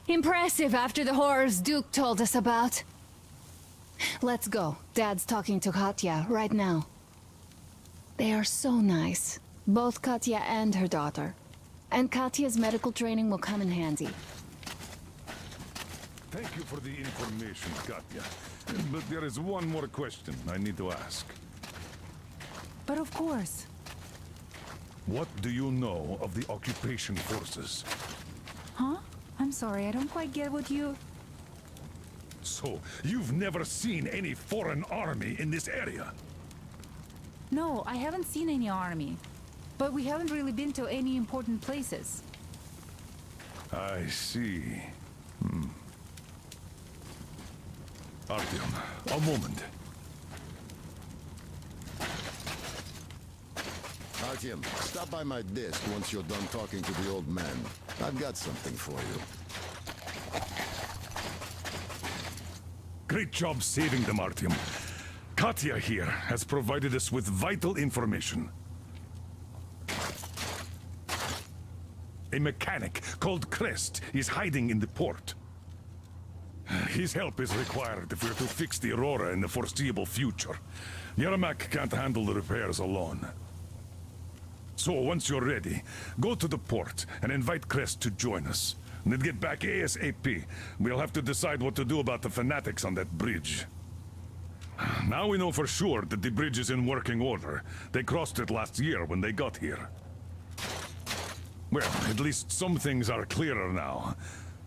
Speaker 6: Impressive after the horrors Duke told us about. Let's go. Dad's talking to Katya right now. They are so nice. Both Katya and her daughter. And Katya's medical training will come in handy.
Speaker 7: Thank you for the information, Katya. But there is one more question I need to ask.
Speaker 23: But of course.
Speaker 7: What do you know of the occupation forces?
Speaker 23: Huh? I'm sorry, I don't quite get what you...
Speaker 7: So, you've never seen any foreign army in this area?
Speaker 23: No, I haven't seen any army. But we haven't really been to any important places.
Speaker 7: I see. Artyom, a moment.
Speaker 9: Artyom, stop by my desk once you're done talking to the old man. I've got something for you.
Speaker 7: Great job saving them, Artyom. Katya here has provided us with vital information. A mechanic called Crest is hiding in the port. His help is required if we're to fix the Aurora in the foreseeable future. Yermak can't handle the repairs alone. So once you're ready, go to the port and invite Crest to join us. And then get back ASAP. We'll have to decide what to do about the fanatics on that bridge. Now we know for sure that the bridge is in working order. They crossed it last year when they got here. Well, at least some things are clearer now.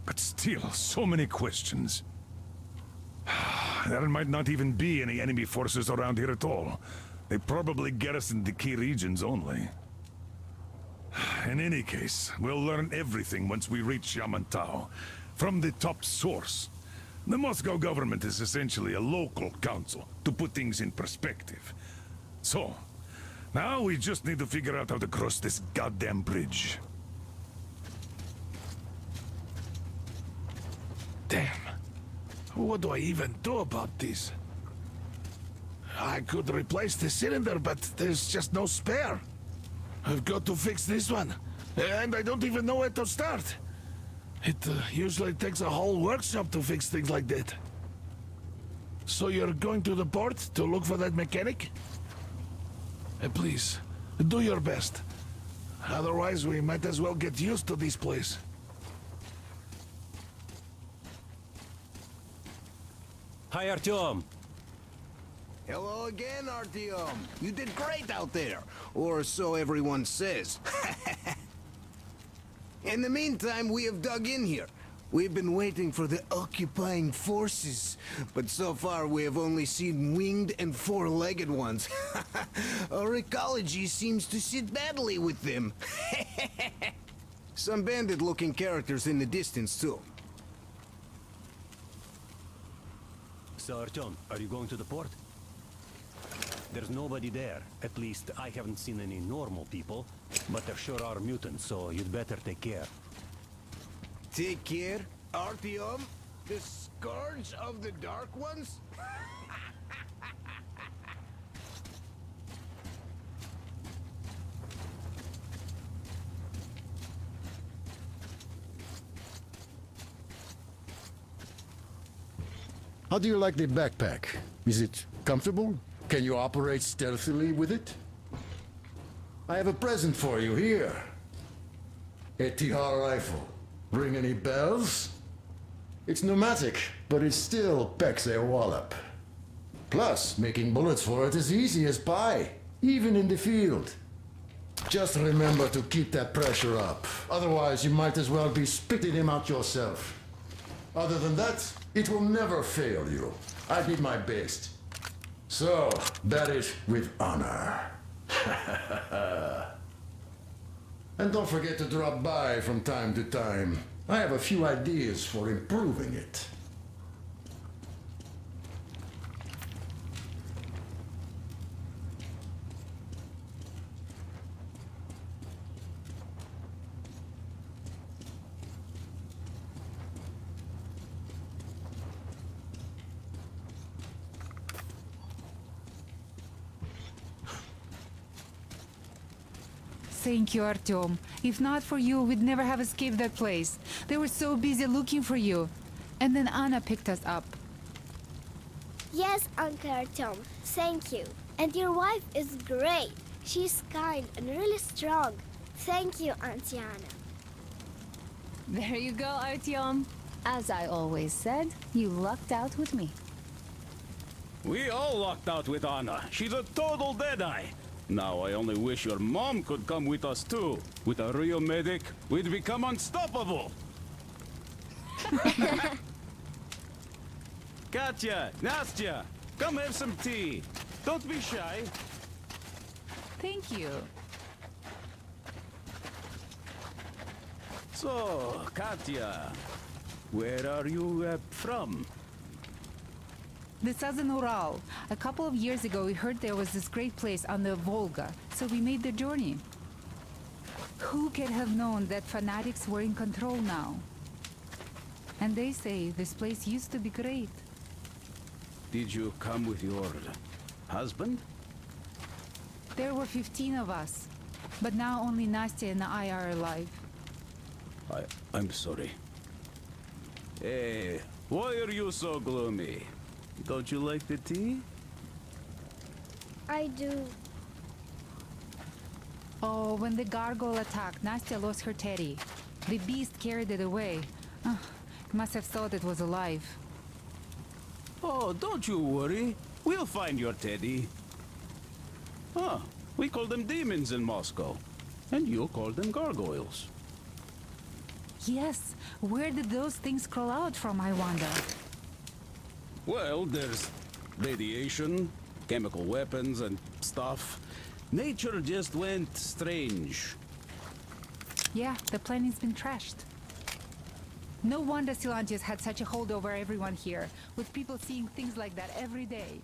Speaker 7: But still, so many questions. There might not even be any enemy forces around here at all. They probably garrisoned the key regions only. In any case, we'll learn everything once we reach Yamantau. From the top source. The Moscow government is essentially a local council, to put things in perspective. So, now we just need to figure out how to cross this goddamn bridge.
Speaker 21: Damn. What do I even do about this? I could replace the cylinder, but there's just no spare. I've got to fix this one. And I don't even know where to start. It usually takes a whole workshop to fix things like that. So you're going to the port to look for that mechanic? Please, do your best. Otherwise, we might as well get used to this place.
Speaker 13: Hi, Artyom.
Speaker 4: Hello again, Artyom. You did great out there. Or so everyone says. In the meantime, we have dug in here. We've been waiting for the occupying forces, but so far we have only seen winged and four-legged ones. Our ecology seems to sit badly with them. Some bandit-looking characters in the distance, too.
Speaker 13: So, Artyom, are you going to the port? There's nobody there. At least, I haven't seen any normal people. But there sure are mutants, so you'd better take care.
Speaker 4: Take care? Artyom? The Scourge of the Dark Ones?
Speaker 20: How do you like the backpack? Is it comfortable? Can you operate stealthily with it? I have a present for you here. A Tihar rifle. Ring any bells? It's pneumatic, but it still packs a wallop. Plus, making bullets for it is easy as pie, even in the field. Just remember to keep that pressure up. Otherwise, you might as well be spitting him out yourself. Other than that, it will never fail you. I did my best. So, bear it with honor. And don't forget to drop by from time to time. I have a few ideas for improving it.
Speaker 23: Thank you, Artyom. If not for you, we'd never have escaped that place. They were so busy looking for you. And then Anna picked us up.
Speaker 22: Yes, Uncle Artyom. Thank you. And your wife is great. She's kind and really strong. Thank you, Auntie Anna.
Speaker 6: There you go, Artyom. As I always said, you lucked out with me.
Speaker 8: We all lucked out with Anna. She's a total deadeye. Now I only wish your mom could come with us too. With a real medic, we'd become unstoppable. Katya, Nastya, come have some tea. Don't be shy.
Speaker 23: Thank you.
Speaker 8: So, Katya, where are you from?
Speaker 23: The southern Ural. A couple of years ago, we heard there was this great place on the Volga, so we made the journey. Who could have known that fanatics were in control now? And they say this place used to be great.
Speaker 8: Did you come with your husband?
Speaker 23: There were 15 of us, but now only Nastya and I are alive.
Speaker 8: I'm sorry. Hey, why are you so gloomy? Don't you like the tea?
Speaker 22: I do.
Speaker 23: Oh, when the gargoyle attacked, Nastya lost her teddy. The beast carried it away. Must have thought it was alive.
Speaker 8: Oh, don't you worry. We'll find your Teddy. Ah, we call them demons in Moscow. And you call them gargoyles.
Speaker 23: Yes, where did those things crawl out from, I wonder?
Speaker 8: Well, there's radiation, chemical weapons, and stuff. Nature just went strange.
Speaker 23: Yeah, the planet's been trashed. No wonder Silantius had such a hold over everyone here, with people seeing things like that every day.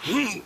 Speaker 2: Here!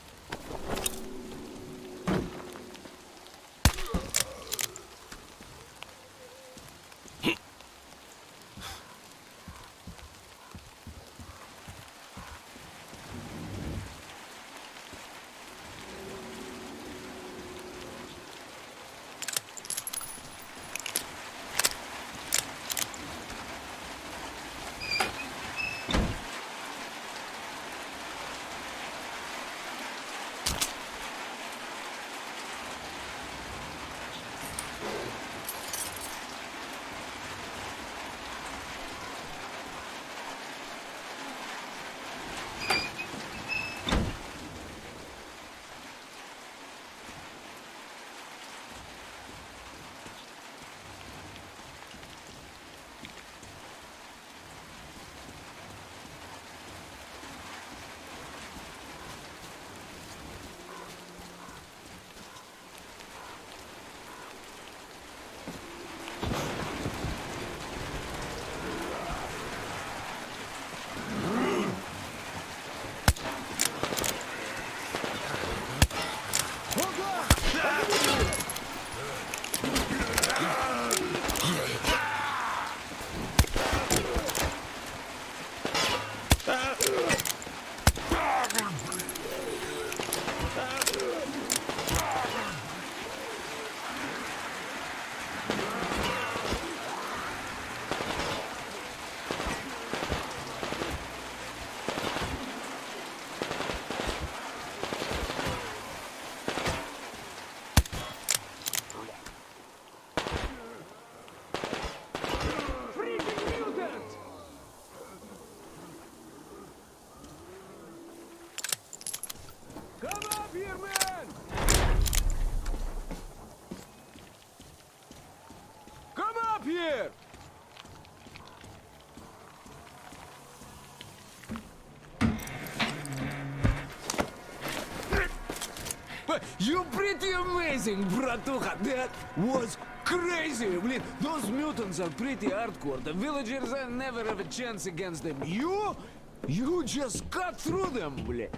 Speaker 2: But you're pretty amazing, bratuха. That was crazy. Blin, those mutants are pretty hardcore. The villagers never have a chance against them. You just cut through them, blin.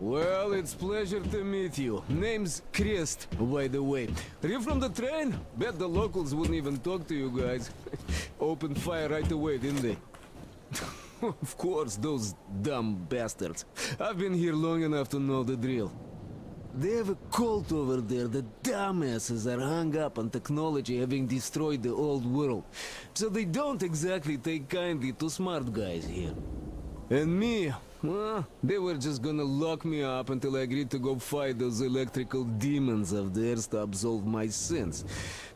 Speaker 2: Well, it's pleasure to meet you. Name's Crest, by the way. Are you from the train? Bet the locals wouldn't even talk to you guys. Opened fire right away, didn't they? Of course, those dumb bastards. I've been here long enough to know the drill. They have a cult over there. The dumbasses are hung up on technology having destroyed the old world. So they don't exactly take kindly to smart guys here. And me, well, they were just gonna lock me up until I agreed to go fight those electrical demons of theirs to absolve my sins.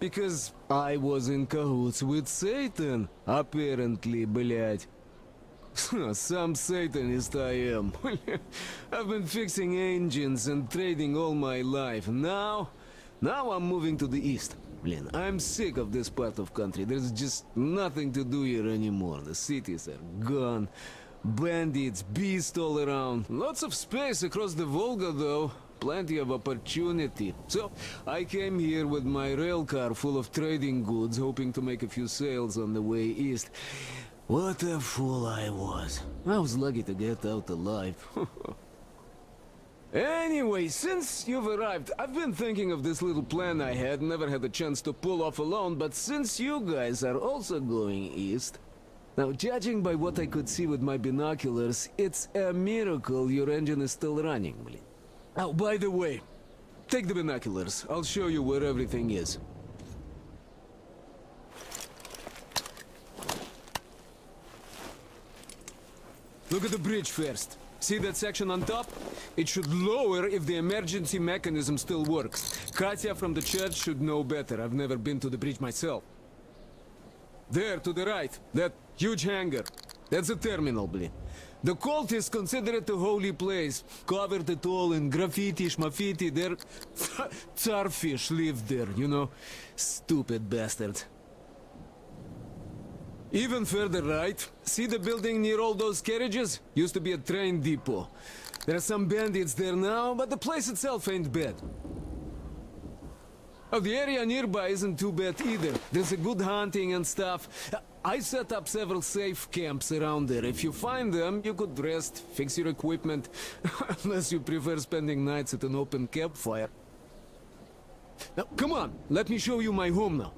Speaker 2: Because I was in cahoots with Satan, apparently, блядь. Some Satanist I am. I've been fixing engines and trading all my life. Now I'm moving to the east. Blin, I'm sick of this part of country. There's just nothing to do here anymore. The cities are gone. Bandits, beasts all around. Lots of space across the Volga, though. Plenty of opportunity. So, I came here with my rail car full of trading goods, hoping to make a few sales on the way east. What a fool I was. I was lucky to get out alive. Anyway, since you've arrived, I've been thinking of this little plan I had, never had a chance to pull off alone, but since you guys are also going east... Now, judging by what I could see with my binoculars, it's a miracle your engine is still running, blin. Oh, by the way, take the binoculars. I'll show you where everything is. Look at the bridge first. See that section on top? It should lower if the emergency mechanism still works. Katya from the church should know better. I've never been to the bridge myself. There, to the right, that huge hangar. That's a terminal, blin. The cultists consider it a holy place. Covered it all in graffiti, schmaffiti. Their Tsarfish lived there, you know? Stupid bastards. Even further right, see the building near all those carriages? Used to be a train depot. There are some bandits there now, but the place itself ain't bad. Oh, the area nearby isn't too bad either. There's a good hunting and stuff. I set up several safe camps around there. If you find them, you could rest, fix your equipment, unless you prefer spending nights at an open campfire. Now, come on, let me show you my home now.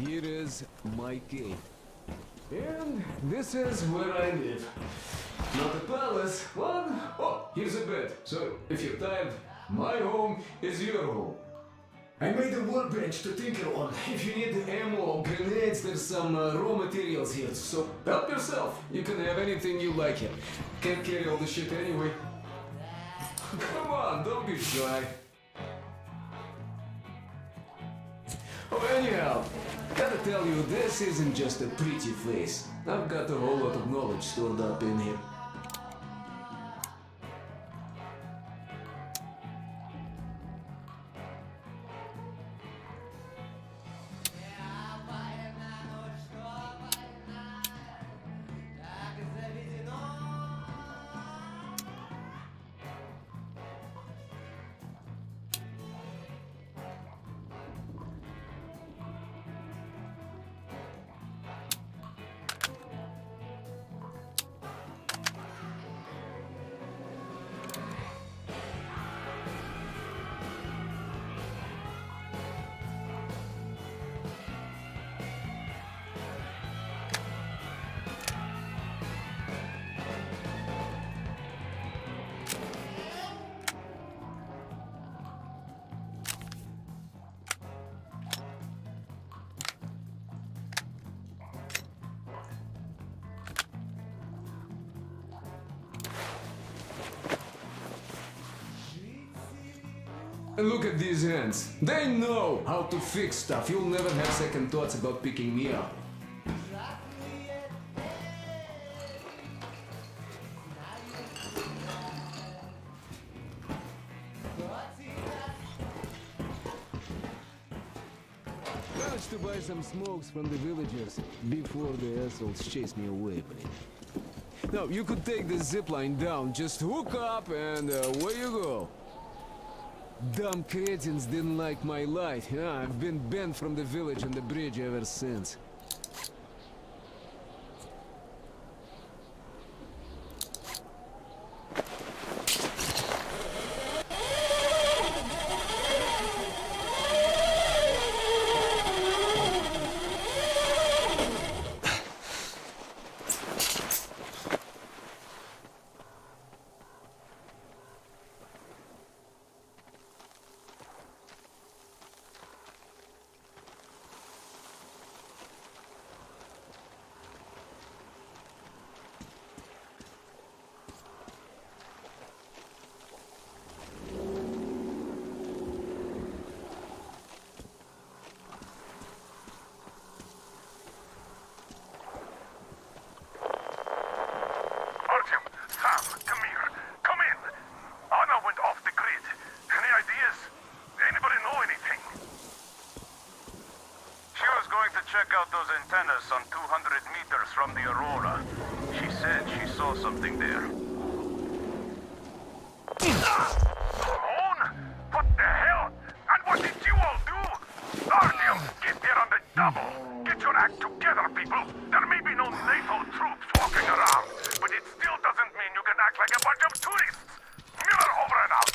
Speaker 2: Here is my cave. And this is where I live. Not a palace, one. Oh, here's a bed. So, if you're tired, my home is your home. I made a workbench to tinker on. If you need ammo or grenades, there's some raw materials here. So, help yourself. You can have anything you like here. Can't carry all the shit anyway. Come on, don't be shy. Oh, anyhow, gotta tell you, this isn't just a pretty place. I've got a whole lot of knowledge stored up in here. And look at these hands. They know how to fix stuff. You'll never have second thoughts about picking me up. Managed to buy some smokes from the villagers before the assholes chased me away, buddy. Now, you could take the zipline down, just hook up and away you go. Dumb cretins didn't like my light. Yeah, I've been banned from the village and the bridge ever since.
Speaker 14: Check out those antennas some 200 meters from the Aurora. She said she saw something there. Ramon? What the hell? And what did you all do? Artyom, get there on the double. Get your act together, people. There may be no NATO troops walking around, but it still doesn't mean you can act like a bunch of tourists. Miller over and out.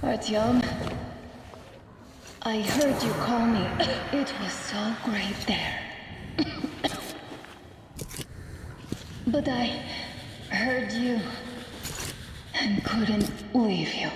Speaker 10: Artyom, I heard you call me. It was so great there. But I heard you and couldn't leave you.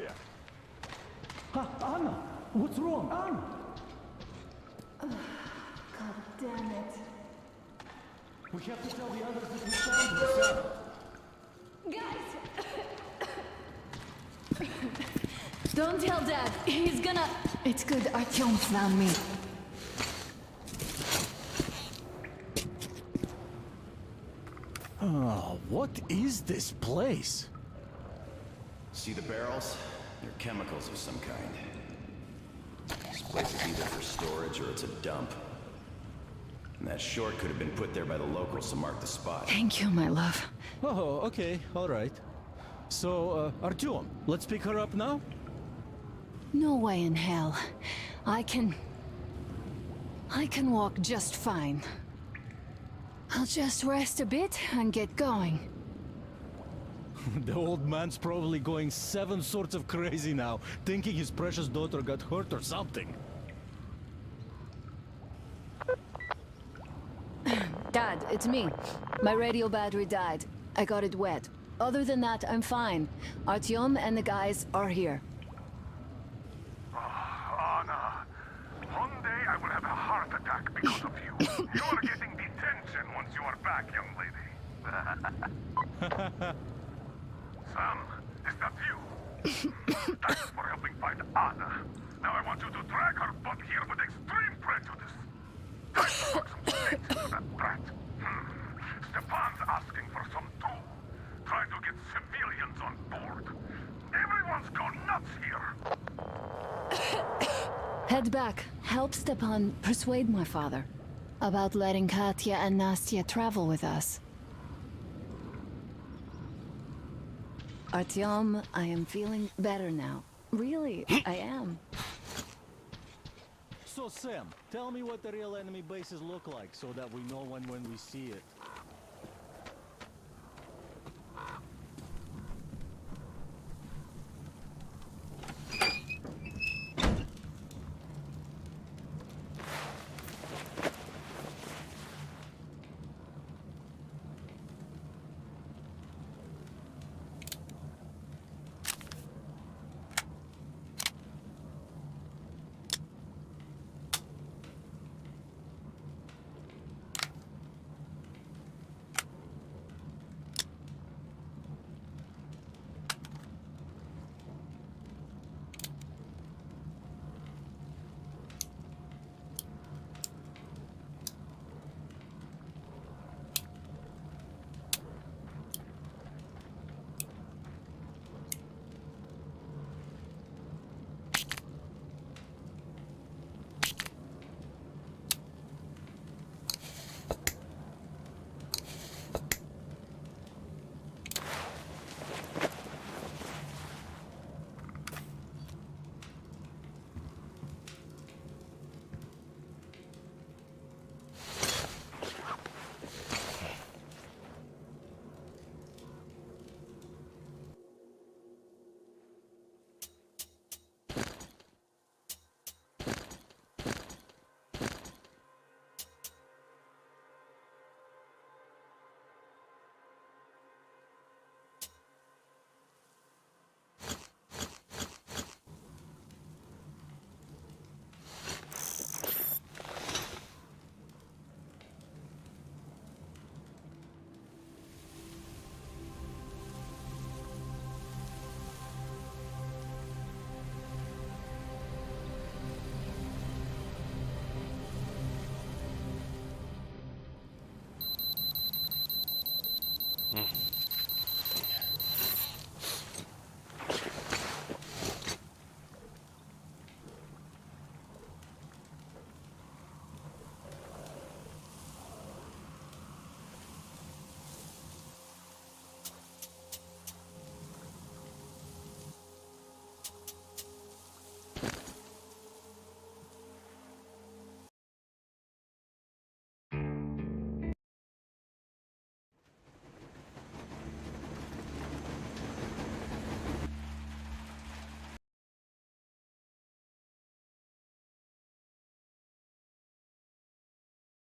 Speaker 13: area. Anna! What's wrong, Anna?
Speaker 6: God damn it.
Speaker 13: We have to tell the others that we found you, sir.
Speaker 6: Guys! Don't tell Dad. He's gonna... It's good Artyom found me.
Speaker 13: Oh, what is this place?
Speaker 19: See the barrels? They're chemicals of some kind. This place is either for storage or it's a dump. And that short could have been put there by the locals to mark the spot.
Speaker 6: Thank you, my love.
Speaker 13: Oh, okay, all right. So, Artyom, let's pick her up now?
Speaker 6: No way in hell. I can walk just fine. I'll just rest a bit and get going.
Speaker 13: The old man's probably going 7 sorts of crazy now, thinking his precious daughter got hurt or something.
Speaker 6: Dad, it's me. My radio battery died. I got it wet. Other than that, I'm fine. Artyom and the guys are here.
Speaker 14: Anna, one day I will have a heart attack because of you. You are getting detention once you are back, young lady. Sam, is that you? Thanks for helping find Anna. Now I want you to drag her butt here with extreme prejudice. Time to work some sense into that brat. Stepan's asking for some too. Trying to get civilians on board. Everyone's gone nuts here.
Speaker 6: Head back. Help Stepan persuade my father about letting Katya and Nastya travel with us. Artyom, I am feeling better now. Really, I am.
Speaker 13: So, Sam, tell me what the real enemy bases look like so that we know when we see it.